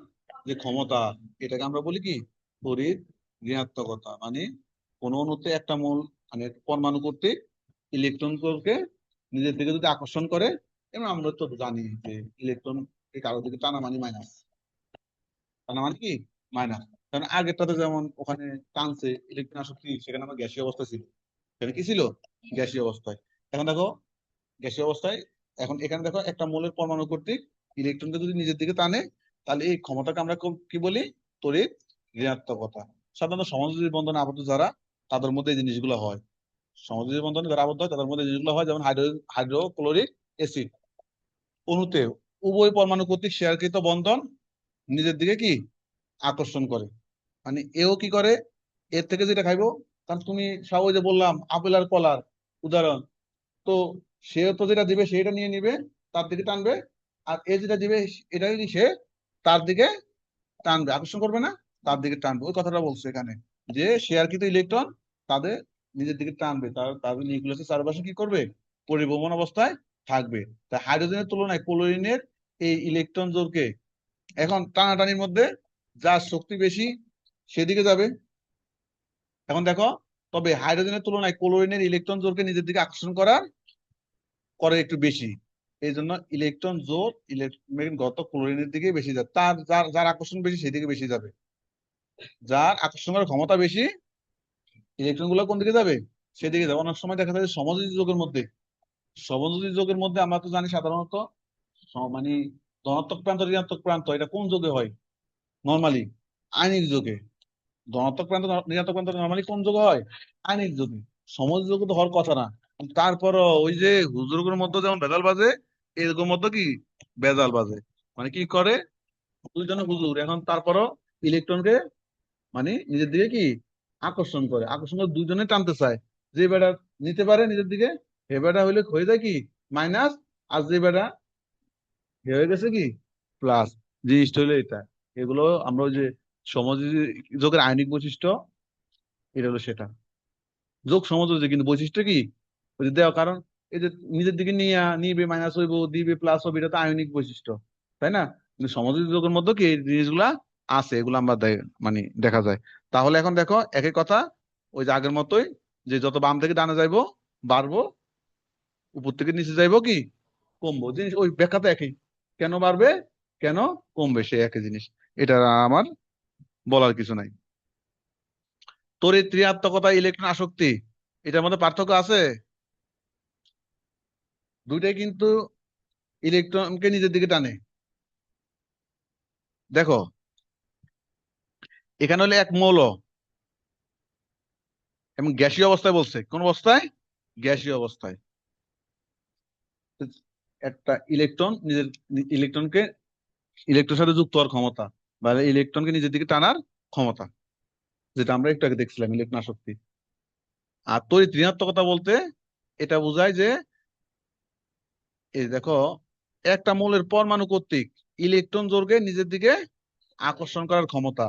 যে ক্ষমতা, এটাকে আমরা বলি কি তড়িৎ ঋণাত্মকতা। মানে কোন অণুতে একটা মৌল, মানে পরমাণু কর্তৃক ইলেকট্রনকে নিজের দিকে যদি আকর্ষণ করে, এবং আমরা তো জানি যে ইলেকট্রন কারো দিকে টানা মানে মাইনাস, টানা মানে কি মাইনাস। কারণ আগেরটাতে যেমন ওখানে টানছে ইলেকট্রন আসক্তি, সেখানে আমার গ্যাসীয় অবস্থা ছিল, সেখানে কি ছিল গ্যাসীয় অবস্থায়। এখন দেখো গ্যাসীয় অবস্থায়, এখন এখানে দেখো একটা মৌলের পরমাণু কর্তৃক ইলেকট্রনকে যদি নিজের দিকে টানে, তাহলে এই ক্ষমতাকে আমরা কি বলি, তড়িৎ ঋণাত্মকতা। সাধারণত সমযোজী বন্ধনে আবদ্ধ যারা, তাদের মধ্যে এই জিনিসগুলো হয়। সমযোজী বন্ধনে যারা আবদ্ধ হয় তাদের মধ্যে এই জিনিসগুলো হয়, যেমন হাইড্রোক্লোরিক অ্যাসিড অণুতে উভয় পরমাণু কর্তৃক শেয়ারকৃত বন্ধন নিজের দিকে কি আকর্ষণ করে। মানে এও কি করে, এর থেকে যেটা খাইবো, কারণ তুমি সব ওই যে বললাম আপেল আর কলার উদাহরণ, তো সে তো যেটা দিবে সেটা নিয়ে নিবে, তার দিকে টানবে। আর এ যেটা দিবে এটা যদি সে তার দিকে টানবে, আকর্ষণ করবে না, তার দিকে টানবে। ওই কথাটা বলছে এখানে, যে শেয়ার কিন্তু ইলেকট্রন তাদের নিজের দিকে টানবে, তাদের নিউক্লিয়াসের চারপাশে কি করবে, পরিভ্রমণ অবস্থায় থাকবে। তা হাইড্রোজেনের তুলনায় ক্লোরিনের এই ইলেকট্রন জোরকে, এখন টানাটানির মধ্যে যার শক্তি বেশি সেদিকে যাবে। এখন দেখো, তবে হাইড্রোজেনের তুলনায় ক্লোরিনের ইলেকট্রন জোরকে নিজের দিকে আকর্ষণ করে একটু বেশি। এই জন্য ইলেকট্রন জোর ইলেকট্রন গত ক্লোরিনের দিকে বেশি যাবে, তার যার যার আকর্ষণ বেশি সেদিকে বেশি যাবে। যার আকর্ষণ করার ক্ষমতা বেশি, ইলেকট্রন গুলো কোন দিকে যাবে, সেদিকে যাবে। অনেক সময় দেখা যায় যে সমযোজী যোগের মধ্যে আমরা তো জানি সাধারণত মানে ধনাত্মক প্রান্ত ঋণাত্মক প্রান্ত এটা কোন যোগে হয়, নর্মালি আয়নিক যোগে। ধনাত্মক প্রান্ত ঋণাত্মক প্রান্ত নর্মালি কোন যোগে হয়, আয়নিক যোগে। সমযোজী যোগ তো হওয়ার কথা না। তারপরও ওই যে হুজুরগুলোর মধ্যে যেমন ভেজাল বাজে, এরকম মধ্যে কি ভেজাল বাজে। মানে কি করে, দুইজনে হুজুর, এখন তারপরও ইলেকট্রনকে মানে নিজের দিকে কি আকর্ষণ করে দুইজনে টানতে চায়। যে বেটা নিতে পারে নিজের দিকে, সে বেটা হইলে হয়ে যায় কি মাইনাস, আর যে বেটা হয়ে গেছে কি প্লাস। জিনিসটা হলো এটা। এগুলো আমরা ওই যে সমযোজী যোগের আইনিক বৈশিষ্ট্য, এটা হলো সেটা। যোগ সমযোজী কিন্তু বৈশিষ্ট্য কি, ওই যে দেওয়া, কারণ এই যে নিজের দিকে নিবে মাইনাস হইব, দিবে প্লাস হবে, এটা তো আয়নিক বৈশিষ্ট্য, তাই না? কিন্তু সমযোজী যোগের মধ্যে কি এই জিনিসগুলা আছে, এগুলো আমরা মানে দেখা যায়। তাহলে এখন দেখো একই কথা, ওই যে আগের মতোই, যে যত বাম থেকে ডানে যাইবো বাড়বো, উপর থেকে নিচে যাইবো কি কমবো, জিনিস ওই ব্যাখ্যা তো একই। কেন বাড়বে, কেন কমবে, সে একই জিনিস। এটা আমার বলার কিছু নাই। তড়িৎ ঋণাত্মকতা ইলেকট্রন আসক্তি, এটার মধ্যে পার্থক্য আছে। দুইটাই কিন্তু ইলেকট্রনকে নিজের দিকে টানে। দেখো এখানে হলে এক মৌল, এবং গ্যাসীয় অবস্থায় বলছে, কোন অবস্থায়, গ্যাসীয় অবস্থায়। একটা ইলেকট্রন নিজের ইলেকট্রনকে ইলেকট্রনের সাথে যুক্ত হওয়ার ক্ষমতা, বা ইলেকট্রনকে নিজের দিকে টানার ক্ষমতা, যেটা আমরা একটু আগে দেখছিলাম ইলেকট্রন আসক্তি। আর তড়িৎ ঋণাত্মকতা বলতে এটা বোঝায় যে, এই দেখো একটা মৌলের পরমাণু কর্তৃক ইলেকট্রন জোরকে নিজের দিকে আকর্ষণ করার ক্ষমতা।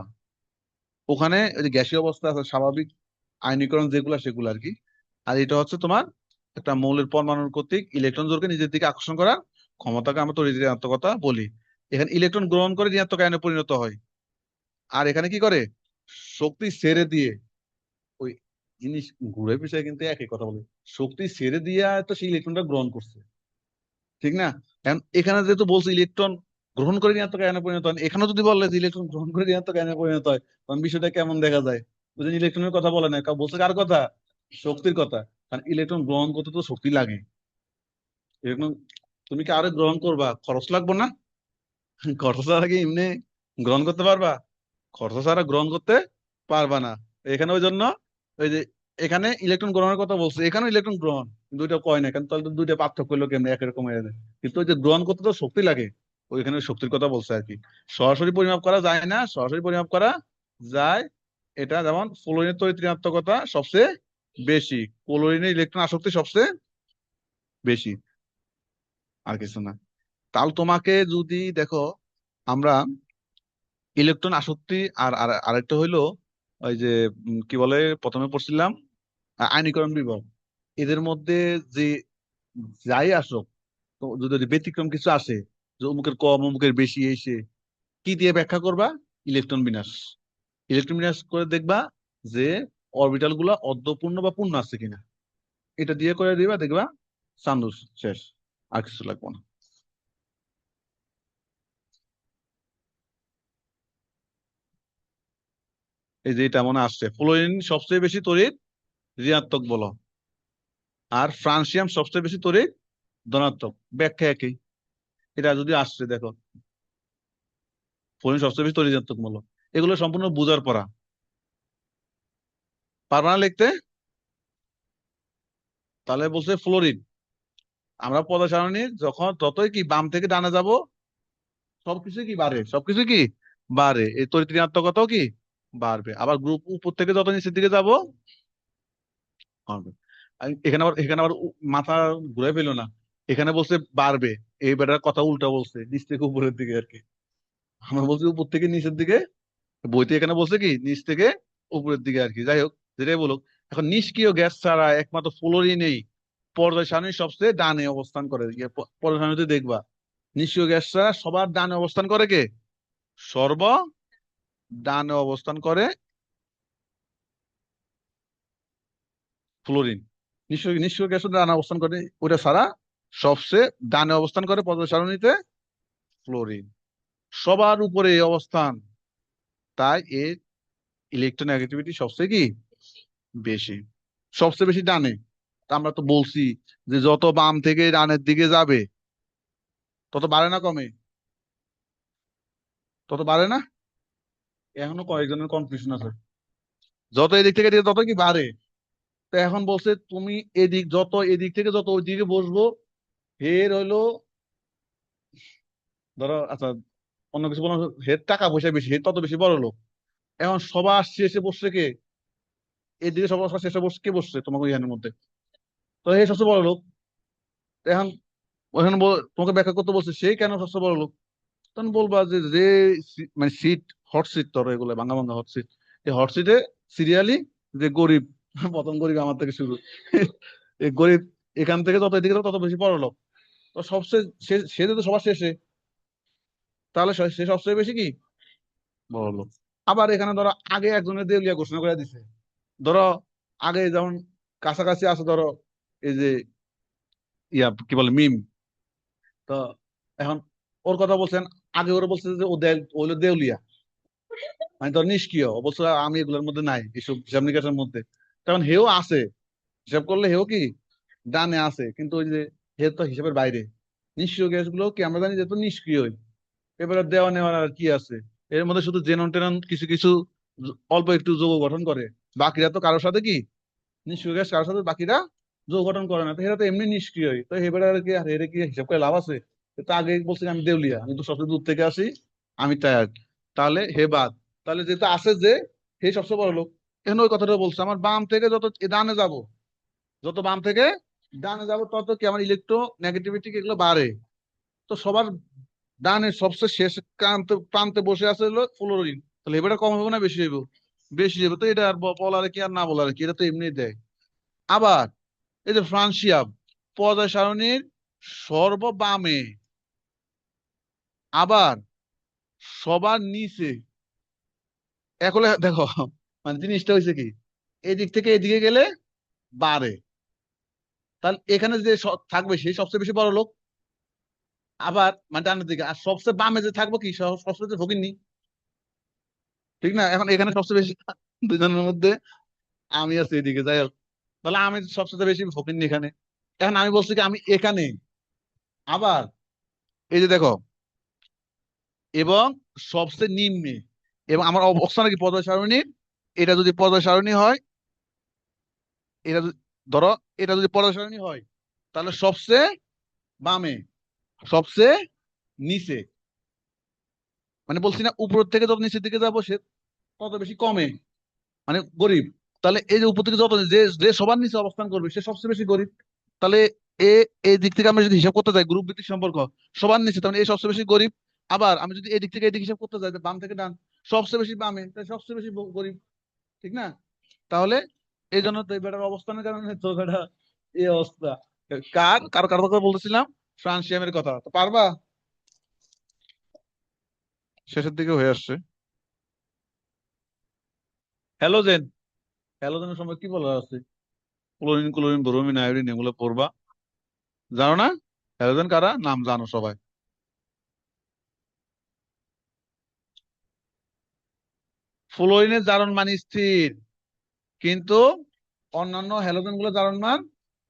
ওখানে ওই যে গ্যাসীয় অবস্থা আছে, স্বাভাবিক আয়নীকরণ যেগুলা সেগুলো আর কি। আর এটা হচ্ছে তোমার একটা মৌলের পরমাণুর কর্তৃক ইলেকট্রন জোরকে নিজের দিকে আকর্ষণ করার ক্ষমতাকে আমরা তড়িৎ ঋণাত্মকতা বলি। এখানে ইলেকট্রন গ্রহণ করে ঋণাত্মক আয়নে পরিণত হয়। আর এখানে কি করে, শক্তি ছেড়ে দিয়ে, ওই জিনিস ঘুরে পিছিয়ে কিন্তু একই কথা বলে, শক্তি ছেড়ে দিয়ে তো সেই ইলেকট্রনটা গ্রহণ করছে, ঠিক না? এখন এখানে যেহেতু বলছে ইলেকট্রন গ্রহণ করে ঋণাত্মক আয়নে পরিণত হয়, এখানেও যদি বলে যে ইলেকট্রন গ্রহণ করে ঋণাত্মক আয়নে পরিণত হয়, তখন বিষয়টা কেমন দেখা যায়। বুঝলেন, ইলেকট্রনের কথা বলে না, বলছে কার কথা, শক্তির কথা। কারণ ইলেকট্রন গ্রহণ করতে তো শক্তি লাগে। এরকম তুমি কি আরো গ্রহণ করবা, খরচ লাগবে না? খরচ ছাড়া কি এমনি গ্রহণ করতে পারবা? খরচ ছাড়া গ্রহণ করতে পারবা না। এখানে ওই জন্য ওই যে এখানে ইলেকট্রন গ্রহণের কথা বলছে, এখানে ইলেকট্রন গ্রহণ দুইটা কয় না, কারণ তাহলে তো দুইটা পার্থক্য হলো কেমন, একরকম হয়ে যায়। কিন্তু ওই যে গ্রহণ করতে তো শক্তি লাগে, ওইখানে শক্তির কথা বলছে আর কি। সরাসরি পরিমাপ করা যায় না, সরাসরি পরিমাপ করা যায়। এটা যেমন ফ্লোরিনের তড়িৎ ঋণাত্মকতা সবচেয়ে বেশি, ক্লোরিনের ইলেকট্রন আসক্তি সবচেয়ে বেশি, আর কিছু না। তাহলে তোমাকে যদি দেখো, আমরা ইলেকট্রন আসক্তি আর আরেকটা হইলো ওই যে কি বলে প্রথমে পড়ছিলাম আয়নীকরণ বিভব, এদের মধ্যে যে যাই আসুক, তো যদি ব্যতিক্রম কিছু আসে, যে অমুকের কম অমুকের বেশি এসে, কি দিয়ে ব্যাখ্যা করবা, ইলেকট্রন বিন্যাস। ইলেকট্রন বিন্যাস করে দেখবা যে অরবিটাল গুলা অর্ধপূর্ণ বা পূর্ণ আছে কিনা। এটা দিয়ে করে দিবা, দেখবা সান্দুস শেষ, আর কিছু লাগবে না। এই যে এটা মনে আসছে, ফ্লোরিন সবচেয়ে বেশি তড়িৎ ঋণাত্মক বলো, আর ফ্রান্সিয়াম সবচেয়ে বেশি তড়িৎ ধনাত্মক, ব্যাখ্যা একই। এটা যদি আসছে দেখো, ফ্লোরিন সবচেয়ে বেশি তড়িৎ ঋণাত্মক বলো, এগুলো সম্পূর্ণ বুঝার পড়া। পারবা না লিখতে? তাহলে বলছে ফ্লোরিন, আমরা পদ সারণীর যখন যতই কি বাম থেকে ডানে যাব, সবকিছু কি বাড়ে, সবকিছু কি বাড়ে, এই তড়িৎ ঋণাত্মকতাও কি বাড়বে। আবার গ্রুপ উপর থেকে যত নিচের দিকে যাব কমবে। আর এখানে আবার মাথা ঘুরে ফেলো না, এখানে বলছে বাড়বে, এই বেটার কথা উল্টা বলছে, নিচ থেকে উপরের দিকে আর কি। আমরা বলছি উপর থেকে নিচের দিকে, বইতে এখানে বলছে কি নিচ থেকে উপরের দিকে আর কি। যাই হোক, যেটাই বলুক, এখন নিষ্ক্রিয় গ্যাস ছাড়া একমাত্র ফ্লোরিনেই পর্যায় সারণীর সবচেয়ে ডানে অবস্থান করে। পর্যায় সারণীতে দেখবা নিষ্ক্রিয় গ্যাস ছাড়া সবার ডানে অবস্থান করে কে? সর্ব ডানে অবস্থান করে ফ্লোরিন। নিষ্ক্রিয় নিষ্ক্রিয় গ্যাস ডানে অবস্থান করে, ওটা ছাড়া সবচেয়ে ডানে অবস্থান করে পর্যায় সারণীতে ফ্লোরিন, সবার উপরে এই অবস্থান। তাই এর ইলেকট্রোনেগেটিভিটি সবচেয়ে কি বেশি, সবচেয়ে বেশি ডানে। তা আমরা তো বলছি যে যত বাম থেকে ডানের দিকে যাবে তত বাড়ে না কমে? তত বাড়ে না? এখনো কয়েকজনের কনফিউশন আছে, যত এদিক থেকে এদিকে তত কি বাড়ে। তো এখন বলছে তুমি এদিক যত এদিক থেকে যত ওই দিকে বসবো, হের হইলো, ধরো আচ্ছা অন্য কিছু বলো, হের টাকা পয়সা বেশি, হের তত বেশি বড় লোক। এখন সবার শেষে বসছে কে? এদিকে সবার শেষে বসে কে বসছে তোমাকে ইহানের মধ্যে? তো হে সবচেয়ে বড় লোক। এখন ওখানে তোমাকে ব্যাখ্যা করতে বলছে সেই কেন সবচেয়ে বড় লোক। তখন বলবা যে যে মানে সিট, হট সিট, ধরো এগুলো ভাঙা ভাঙা হট সিট, এই হট সিটে সিরিয়ালি যে গরিব, প্রথম গরিব আমার থেকে শুরু, এই গরিব এখান থেকে যত এদিকে যাবে তত বেশি বড় লোক। তো সবচেয়ে সে যদি সবার শেষে, তাহলে সে সবচেয়ে বেশি কি বড় লোক। আবার এখানে ধরো আগে একজনের দেউলিয়া ঘোষণা করে দিছে, ধরো আগে যেমন কাছাকাছি আছে, ধরো এই যে কি বলে মিম, তো এখন ওর কথা বলছেন, আগে ওরা বলছে যে ও হলো দেউলিয়া, মানে ধর নিষ্ক্রিয়, অবশ্য আমি এগুলোর মধ্যে নাই, এইসব হিসাব নিকাশের মধ্যে। তখন হেও আছে, হিসাব করলে হেও কি ডানে আছে, কিন্তু ওই যে হে তো হিসাবের বাইরে। নিষ্ক্রিয় গ্যাস গুলো কি আমরা জানি যে তো নিষ্ক্রিয়, এবারে দেওয়া নেওয়ার আর কি আছে। এর মধ্যে শুধু জেনন টেনন কিছু কিছু অল্প একটু যৌগ গঠন করে, বাকিরা তো কারোর সাথে কি নিষ্ক্রিয় গ্যাস, কারোর সাথে বাকিরা যৌগ গঠন করে না, তো এরা তো এমনি নিষ্ক্রিয়। তো এবারে আর কি, আর এর কি হিসাব করে লাভ আছে? তো আগে বলছি আমি দেউলিয়া, আমি তো সবচেয়ে দূর থেকে আসি, আমি টায়ার্ড, তাহলে হে বাদ। তাহলে যেটা আছে যে হে সবচেয়ে বড় লোক, এখন ওই কথাটা বলছে আমার বাম থেকে যত ডানে যাব, যত বাম থেকে ডানে যাব তত কি আমার ইলেকট্রো নেগেটিভিটি এগুলো বাড়ে। তো সবার ডানে সবচেয়ে শেষ প্রান্তে প্রান্তে বসে আছে হলো ফ্লোরিন, তাহলে এবারে কম হবে না বেশি হইব? বেশি হবে। তো এটা আর বলার কি আর না বলার কি, এটা তো এমনি দেয়। আবার এই যে ফ্রান্সিয়াম পর্যায় সারণীর সর্ববামে, আবার সবার নিচে। এখন দেখো, মানে জিনিসটা হয়েছে কি, এদিক থেকে এদিকে গেলে বাড়ে, তাহলে এখানে যে থাকবে সেই সবচেয়ে বেশি বড় লোক। আবার মানে ডানের দিকে, আর সবচেয়ে বামে যে থাকবো কি সবচেয়ে ফকিন্নি, ঠিক না? এখন এখানে সবচেয়ে বেশি দুজনের মধ্যে আমি আছি এদিকে, যাই হোক, তাহলে আমি সবচেয়ে বেশি ফকিন্নি এখানে। এখন আমি বলছি কি আমি এখানে, আবার এই যে দেখো, এবং সবচেয়ে নিম্নে, এবং আমার অবস্থান কি পর্যায় সারণী, এটা যদি পর্যায় সারণী হয়, এটা ধরো এটা যদি পর্যায় সারণী হয়, তাহলে সবচেয়ে বামে, সবচেয়ে নিচে, মানে বলছি না উপর থেকে যত নিচের দিকে যাবো সে তত বেশি কমে, মানে গরিব। তাহলে এই যে উপর থেকে যত যে যে সবার নিচে অবস্থান করবে সে সবচেয়ে বেশি গরিব। তাহলে এ এই দিক থেকে আমরা যদি হিসাব করতে যাই গ্রুপ ভিত্তিক সম্পর্ক, সবার নিচে, তাহলে এই সবচেয়ে বেশি গরিব। আবার আমি যদি এদিক থেকে এদিক হিসাব করতে যাই, বাম থেকে ডান, সবচেয়ে বেশি বামে, তাই সবচেয়ে বেশি গরিব, ঠিক না? তাহলে এই জন্য তো এই বেটার অবস্থানের কারণে তো বেটা এই অবস্থা। কার কার কথা বলতেছিলাম? ফ্রান্সিয়ামের কথা। তো পারবা? শেষের দিকে হয়ে আসছে। হ্যালোজেন, হ্যালোজেনের সময় কি বলা আছে? ক্লোরিন ক্লোরিন ব্রোমিন আয়োডিন এগুলো পড়বা, জানো না? হ্যালোজেন কারা নাম জানো সবাই। ফ্লোরিনের জারণ মান স্থির, কিন্তু অন্যান্য হ্যালোজেন গুলো জারণ মান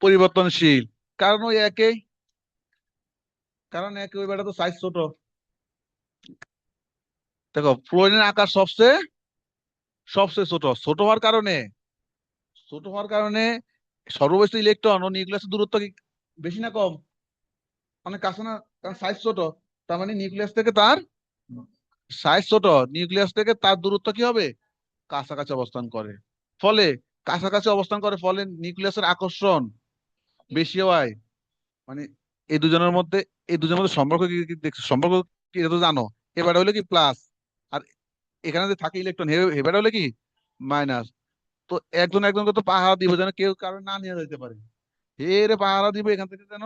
পরিবর্তনশীল। কারণ ওই একই, কারণ একই, ওই বেটা তো সাইজ ছোট। দেখো ফ্লোরিনের আকার সবচেয়ে সবচেয়ে ছোট, ছোট হওয়ার কারণে, ছোট হওয়ার কারণে সর্ববস্তু ইলেকট্রন ও নিউক্লিয়াসের দূরত্ব কি বেশি না কম? অনেক কাছে না, কারণ সাইজ ছোট। তার মানে নিউক্লিয়াস থেকে তার সাইজ ছোট, নিউক্লিয়াস থেকে তার দূরত্ব কি হবে? কাছাকাছি অবস্থান করে। ফলে কাছাকাছি অবস্থান করে, ফলে নিউক্লিয়াসের আকর্ষণ বেশি হয়। মানে এই দুজনের মধ্যে, এই দুজনের মধ্যে সম্পর্ক কি কি দেখছো? সম্পর্ক কি এটা তো জানো। এবার হলো কি প্লাস, আর এখানে যে থাকে ইলেকট্রন, এবার হলে কি মাইনাস। তো একজন একজনকে তো পাহারা দিব যেন কেউ কারো না নিয়ে যেতে পারে। এর পাহারা দিব এখান থেকে যেন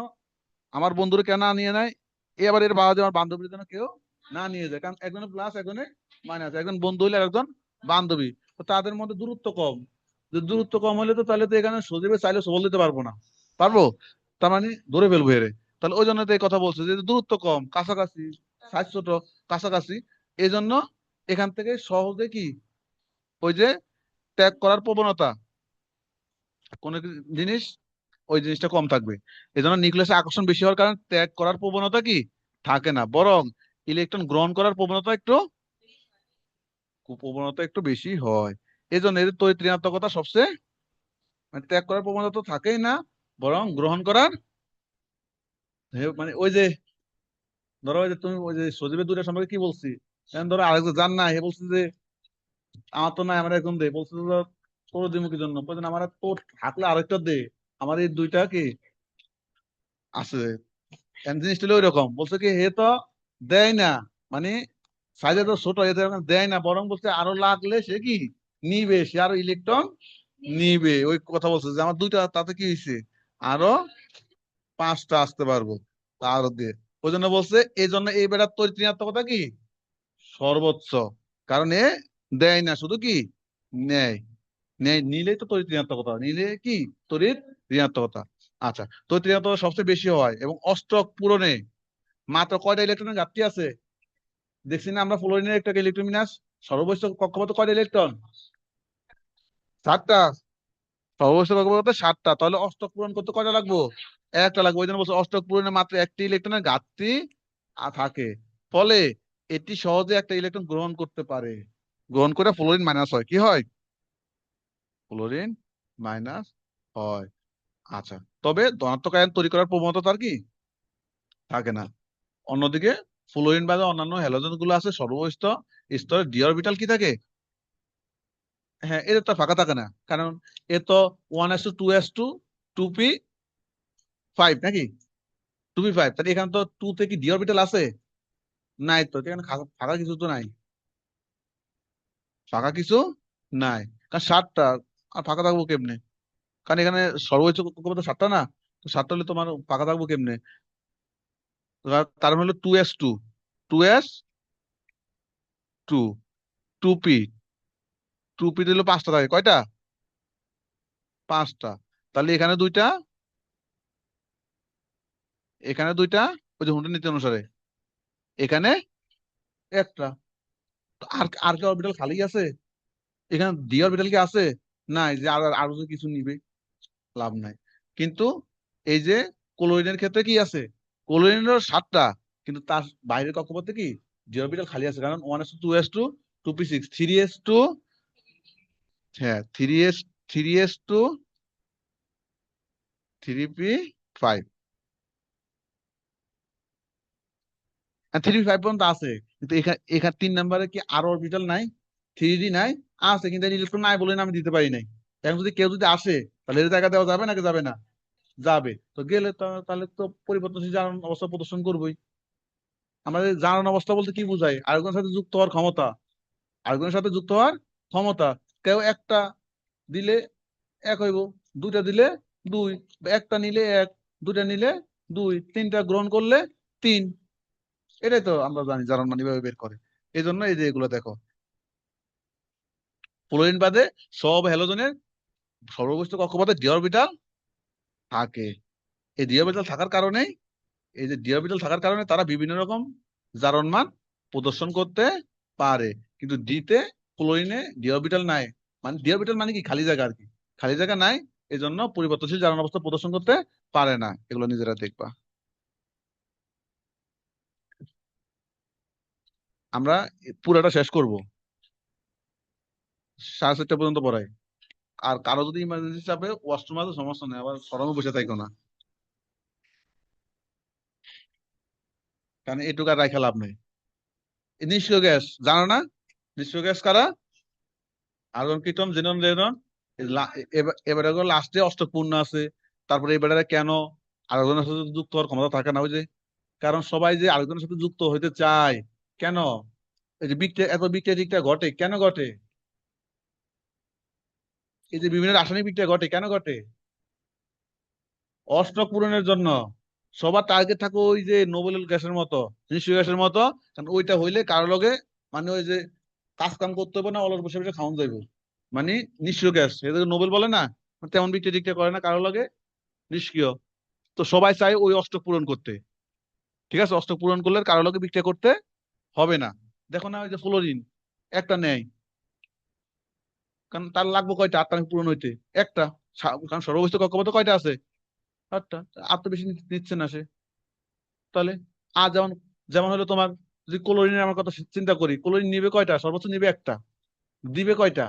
আমার বন্ধুরা কেন না নিয়ে নেয়, এবার এর পাহারা দিব আমার বান্ধবীর যেন কেউ না নিয়ে যায়। কারণ একজনে প্লাস একজনে মাইনাস, একজন বন্ধু হইলে আর একজন বান্ধবী, তো তাদের মধ্যে দূরত্ব কম। যে দূরত্ব কম হলে তো তাহলে তো এখানে সজীবে চাইলে সবল দিতে পারবো না, পারবো? তার মানে ধরে ফেলবো এরে। তাহলে ওই জন্য তো এই কথা বলছে যে দূরত্ব কম, কাছাকাছি, সাইজ ছোট, কাছাকাছি। এই জন্য এখান থেকে সহজে কি ওই যে ত্যাগ করার প্রবণতা, কোন জিনিস, ওই জিনিসটা কম থাকবে। এই জন্য নিউক্লিয়াসে আকর্ষণ বেশি হওয়ার কারণে ত্যাগ করার প্রবণতা কি থাকে না, বরং ইলেকট্রন গ্রহণ করার প্রবণতা একটু বেশি হয়। এই জন্য এদের তড়িৎ ঋণাত্মকতা সবচেয়ে, মানে ত্যাগ করার প্রবণতা তো থাকেই না, বরং গ্রহণ করার, মানে ওই যে ধরো ওই যে তুমি ওই যে সজীবের দুইটা সম্পর্কে কি বলছি, এখন ধরো আরেকজন জান না, হে বলছে যে আমার তো নাই, আমার একজন দে, বলছে যে তোর দ্বিমুখীর জন্য বলছেন আমার তোর থাকলে আরেকটা দে, আমার এই দুইটা কি আছে। জিনিসটা হলো ওই রকম, বলছে কি হে তো দেয় না, মানে সাইজে তো ছোট, এতে দেয় না, বরং বলছে আরো লাগলে সে কি নিবে, সে আরো ইলেকট্রন নিবে। ওই কথা বলছে যে আমার দুইটা, তাতে কি হয়েছে, আরো 5টা আসতে পারবো, তা আরো দিয়ে। ওই জন্য বলছে এই জন্য এই বেটার তড়িৎ ঋণাত্মকতা কি সর্বোচ্চ, কারণ এ দেয় না, শুধু কি নেয়। নেয়, নিলেই তো তড়িৎ ঋণাত্মকতা, নিলে কি তড়িৎ ঋণাত্মকতা। আচ্ছা, তড়িৎ ঋণাত্মকতা সবচেয়ে বেশি হয় এবং অষ্টক পূরণে মাত্র কয়টা ইলেকট্রনের ঘাটতি আছে? দেখছি না আমরা ফ্লোরিনের একটা ইলেকট্রোমিনাস, সর্বোচ্চ কক্ষপথ কয়টা ইলেকট্রন? 7টা। সর্বোচ্চ কক্ষপথ 7টা, তাহলে অষ্টক পূরণ করতে কয়টা লাগবো? একটা লাগবে। ওই জন্য বলছে অষ্টক পূরণে মাত্র একটি ইলেকট্রনের ঘাটতি থাকে। ফলে এটি সহজে একটা ইলেকট্রন গ্রহণ করতে পারে, গ্রহণ করে ফ্লোরিন মাইনাস হয়, কি হয়? ফ্লোরিন মাইনাস হয়। আচ্ছা, তবে ধনাত্মক আয়ন তৈরি করার প্রবণতা তার কি থাকে না। অন্যদিকে ফ্লোরিন বাদে অন্যান্য হ্যালোজেন গুলো আছে সর্বোচ্চ স্তরে ডি অরবিটাল কি থাকে? হ্যাঁ, এদের তো ফাঁকা থাকে না, কারণ এ তো 1s2 2s2 2p5 নাকি 2p5, তাহলে এখানে তো 2 তে কি ডি অরবিটাল আছে? নাই, তো এখানে ফাঁকা কিছু তো নাই, ফাঁকা কিছু নাই, কারণ 7টা, আর ফাঁকা থাকবো কেমনে? কারণ এখানে সর্বোচ্চ কক্ষপথ 7টা না, তো 7টা হলে তোমার ফাঁকা থাকবো কেমনে? তার মানে হলো 2s2 2s2 2p, 2p দিলে 5টা থাকে, কয়টা? 5টা। তাহলে এখানে দুইটা, এখানে দুইটা, ওই যে হুন্ডের নীতি অনুসারে এখানে একটা। তো আর আর কি অরবিটাল খালি আছে? এখানে ডি অরবিটাল কি আছে? নাই, যে আর আরো যে কিছু নিবে, লাভ নাই। কিন্তু এই যে ক্লোরিনের ক্ষেত্রে কি আছে, ক্লোরিনের 7টা, কিন্তু তার বাইরের কক্ষপথে কি ডি অরবিটাল খালি আছে, কারণ 1s2 2s2 2p6 3s2, হ্যাঁ 3s2 3p5, 3p5 পর্যন্ত আছে। কিন্তু এখানে এখানে 3 নম্বরে কি আরো অরবিটাল নাই? 3d নাই, আছে, কিন্তু ইলেকট্রন নাই বলে আমি দিতে পারি নাই। এখন যদি কেউ যদি আসে, তাহলে এর জায়গা দেওয়া যাবে নাকি যাবে না? যাবে। তো গেলে তো তাহলে তো পরিবর্তনশীল জারণ অবস্থা প্রদর্শন করবোই। আমাদের জারণ অবস্থা বলতে কি বোঝায়? আরেকজনের সাথে যুক্ত হওয়ার ক্ষমতা, আরেকজনের সাথে যুক্ত হওয়ার ক্ষমতা। কেউ একটা দিলে এক হইব, দুইটা দিলে দুই, বা একটা নিলে এক, দুইটা নিলে দুই, তিনটা গ্রহণ করলে তিন। এটাই তো আমরা জানি জারণ মানে এভাবে বের করে। এই জন্য এই যে এগুলো দেখো, ফ্লোরিন বাদে সব হ্যালোজেনের সর্বোচ্চ কক্ষপথে ডি অরবিটাল থাকে। এই ডি অরবিটাল থাকার কারণে, এই যে ডি অরবিটাল থাকার কারণে তারা বিভিন্ন রকম জারণ মান প্রদর্শন করতে পারে। কিন্তু ডিতে, ক্লোরিনে ডি অরবিটাল নাই। মানে ডি অরবিটাল মানে কি, খালি জায়গা আর কি, খালি জায়গা নাই, এই জন্য পরিবর্তনশীল জারণ অবস্থা প্রদর্শন করতে পারে না। এগুলো নিজেরা দেখবা। আমরা পুরাটা শেষ করব, 4:30 পর্যন্ত পড়াই। আর কারো যদি ইমার্জেন্সি চাপে ওয়াশরুম আছে, সমস্যা নেই, আবার সরমে বসে থাকো না, কারণ এটুকু আর রাখা লাভ নেই। এই নিষ্ক্রিয় গ্যাস জানো না? নিষ্ক্রিয় গ্যাস কারা? Argon, কীটন, xenon, রেনন। এবারে লাস্টে অষ্টক পূর্ণ আছে। তারপরে এবারে কেন আরেকজনের সাথে যুক্ত হওয়ার ক্ষমতা থাকে না, ওই যে কারণ সবাই যে আরেকজনের সাথে যুক্ত হইতে চায়। কেন? এই যে বিক্রিয়া, এত বিক্রিয়া টিক্রিয়া ঘটে কেন ঘটে? এই যে বিভিন্ন রাসায়নিক বিক্রিয়া ঘটে কেন ঘটে? অষ্টক পূরণের জন্য। সবার টার্গেট থাকে ওই যে নোবেল গ্যাসের মতো, নিষ্ক্রিয় গ্যাসের মতো। কারণ ওইটা হইলে কারো লগে, মানে ওই যে কাজ কাম করতে হবে না, অলস বসে বসে খাওয়ান যাইব। মানে নিষ্ক্রিয় গ্যাস, এদের নোবেল বলে না, তেমন বিক্রিয়া টিক্রিয়া করে না কারো লগে, নিষ্ক্রিয়। তো সবাই চায় ওই অষ্টক পূরণ করতে। ঠিক আছে, অষ্টক পূরণ করলে কারো লগে বিক্রিয়া করতে হবে না। দেখো না, ওই যে ফ্লোরিন একটা নেয়, কারণ তার লাগবে কয়টা, আটটা পূরণ হইতে? একটা। কারণ সর্ববস্তু কক্ষপথে কয়টা আছে? আটটা। আর তো বেশি নিচ্ছে না সে। তাহলে আর যেমন, যেমন হলো তোমার, যদি ক্লোরিনের আমার কথা চিন্তা করি, ক্লোরিন নিবে কয়টা? সর্বোচ্চ নিবে একটা। দিবে কয়টা?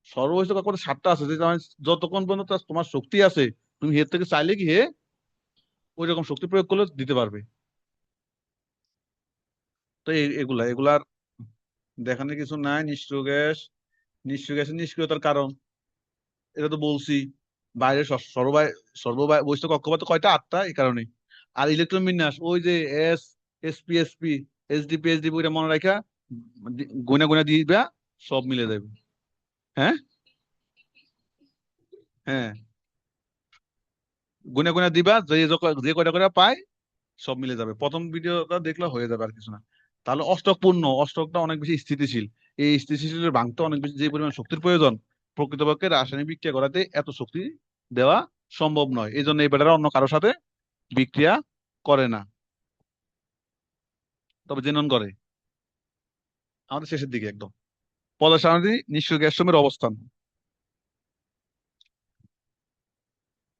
সর্ববস্তু কক্ষপথে 7টা আছে, যে যতক্ষণ পর্যন্ত তোমার শক্তি আছে, তুমি হের থেকে চাইলে কি হে ওই রকম শক্তি প্রয়োগ করলে দিতে পারবে। তো এগুলা এগুলার দেখানোর কিছু নাই। নিষ্ক্রিয় গ্যাস, নিষ্ক্রিয় গ্যাসের নিষ্ক্রিয়তার কারণ এটা তো বলছি। বাইরে সর্ববহিষ্ঠ কক্ষপথ কয়টা? 8টা, এই কারণে। আর ইলেকট্রন বিন্যাস ওই যে S, SP, SP, SDP, SDP, ওইটা মনে রাখা, গুনা গুনা দিবা, সব মিলে যাবে। হ্যাঁ, হ্যাঁ, গুনা গুনা দিবা, যে কয়টা করে পায় সব মিলে যাবে। প্রথম ভিডিওটা দেখলে হয়ে যাবে, আর কিছু না। তাহলে অষ্টক পূর্ণ, অষ্টকটা অনেক বেশি স্থিতিশীল। এই স্থিতিশীল ভাঙতে অনেক বেশি যে পরিমাণ শক্তির প্রয়োজন, প্রকৃতপক্ষে রাসায়নিক বিক্রিয়া করাতে এত শক্তি দেওয়া সম্ভব নয়। এই জন্য এই ব্যাটারা অন্য কারোর সাথে বিক্রিয়া করে না, তবে জেনন করে। আমাদের শেষের দিকে একদম পদার্থ সারণী নিষ্ক্রিয় গ্যাস সমূহের অবস্থান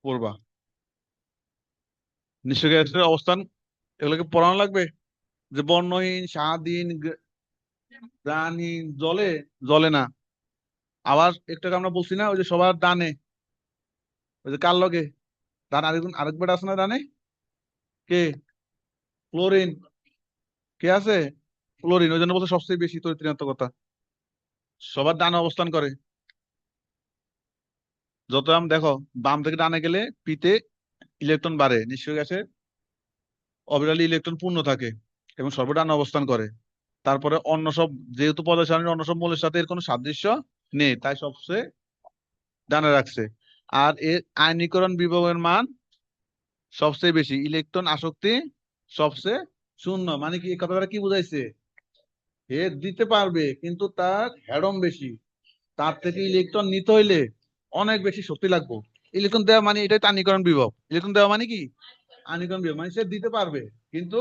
পড়বা। নিষ্ক্রিয় গ্যাসের অবস্থান এগুলোকে পড়ানো লাগবে। যে বর্ণহীন, স্বাদহীন, ঘ্রাণহীন, জলে, জলে না। আবার একটু আগে আমরা বলছি না, ওই যে সবার ডানে, ওই যে কার লগে ডান, আরেকবার আছে না ডানে? কে? ক্লোরিন। কে আছে? ক্লোরিন। ওই জন্য বলছে সবচেয়ে বেশি তরিতৃণাত্মকতা সবার ডানে অবস্থান করে। যত আম দেখো, বাম থেকে ডানে গেলে পিতে ইলেকট্রন বাড়ে, নিষ্ক্রিয় গ্যাসে অবিরালি ইলেকট্রন পূর্ণ থাকে এবং সর্বডান অবস্থান করে। তারপরে অন্য সব, যেহেতু পদার্থ সারণীর অন্য সব মৌলের সাথে এর কোনো সাদৃশ্য নেই, তাই সবচেয়ে ডানে রাখছে। আর এর আয়নীকরণ বিভবের মান সবচেয়ে বেশি, ইলেকট্রন আসক্তি সবচেয়ে শূন্য। মানে কি, এই কথাটা কি বুঝাইছে? হে দিতে পারবে, কিন্তু তার হ্যাডম বেশি। তার থেকে ইলেকট্রন নিতে হইলে অনেক বেশি শক্তি লাগবে। ইলেকট্রন দেওয়া মানে এটাই তো আয়নীকরণ বিভব। ইলেকট্রন দেওয়া মানে কি? আয়নীকরণ বিভব মানে সে দিতে পারবে, কিন্তু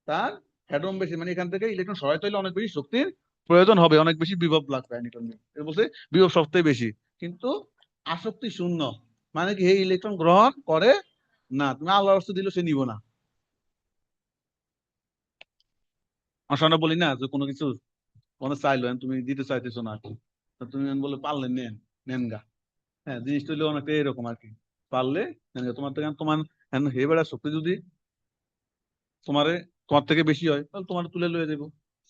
তার হ্যাডম বেশি। মানে এখান থেকে ইলেকট্রন সরাইতে হলে অনেক বেশি শক্তির প্রয়োজন হবে, অনেক বেশি বিভব লাগবে আয়নীকরণ বিভব। এটা বলছে বিভব সবচেয়ে বেশি, কিন্তু আসক্তি শূন্য। মানে কি, এই ইলেকট্রন গ্রহণ করে না, তুমি আল্লাহর রাস্তা দিলে সে নিব না। আমরা বলি না যে কোনো কিছু কোনো চাইলো তুমি দিতে চাইতেছো না আর কি, তো তুমি বলে পারলে নেন, নেন গা। হ্যাঁ, জিনিসটা হলো অনেকটা এরকম আর কি। পারলে নেন গা। তোমার থেকে তোমার হে বেড়া শক্তি যদি তোমারে তোমার থেকে বেশি হয়, তাহলে তোমার তুলে লয়ে যাবো।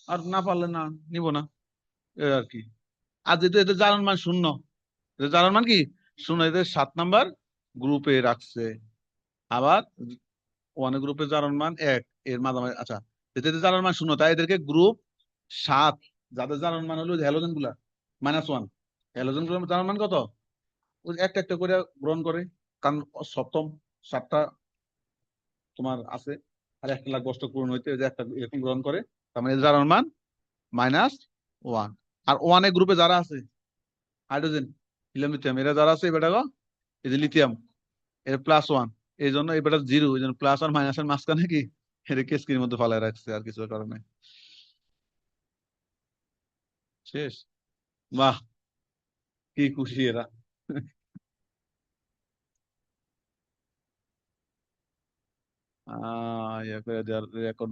আর না পারলে না, নিব না, এই আর কি। আর যেহেতু এদের জারণ মান শূন্য, এদের জারণ মান কি? শূন্য। এদের 7 নাম্বার গ্রুপে রাখছে। আবার ওয়ান গ্রুপের জারণ মান 1, এর মাঝামাঝি। আচ্ছা, যেহেতু এদের জারণ মান শূন্য, তাই এদেরকে গ্রুপ 7, যাদের জারণ মান হলো হ্যালোজেন গুলা -1। হ্যালোজেন গুলোর জারণ মান কত? ওই একটা একটা করে গ্রহণ করে, কারণ সপ্তম 7টা তোমার আছে, আর একটা লাগবে অষ্টক পূরণ হইতে, যে একটা এরকম গ্রহণ করে। তার মানে এদের জারণ মান -1। আর ওয়ান এ গ্রুপে যারা আছে, হাইড্রোজেন, হিলিয়াম, লিথিয়াম, এরা যারা আছে, এবার এই যে লিথিয়াম, এর +1। এই জন্য এবারটা জিরো, এই জন্য +1 মাইনাসের মাঝখানে কি এটাকে স্ক্রিনের মধ্যে ফালায় রাখছে, আর কিছু কারণে। শেষ। বাহ, কি খুশি এরা। ইয়া করে দেওয়ার রেকর্ড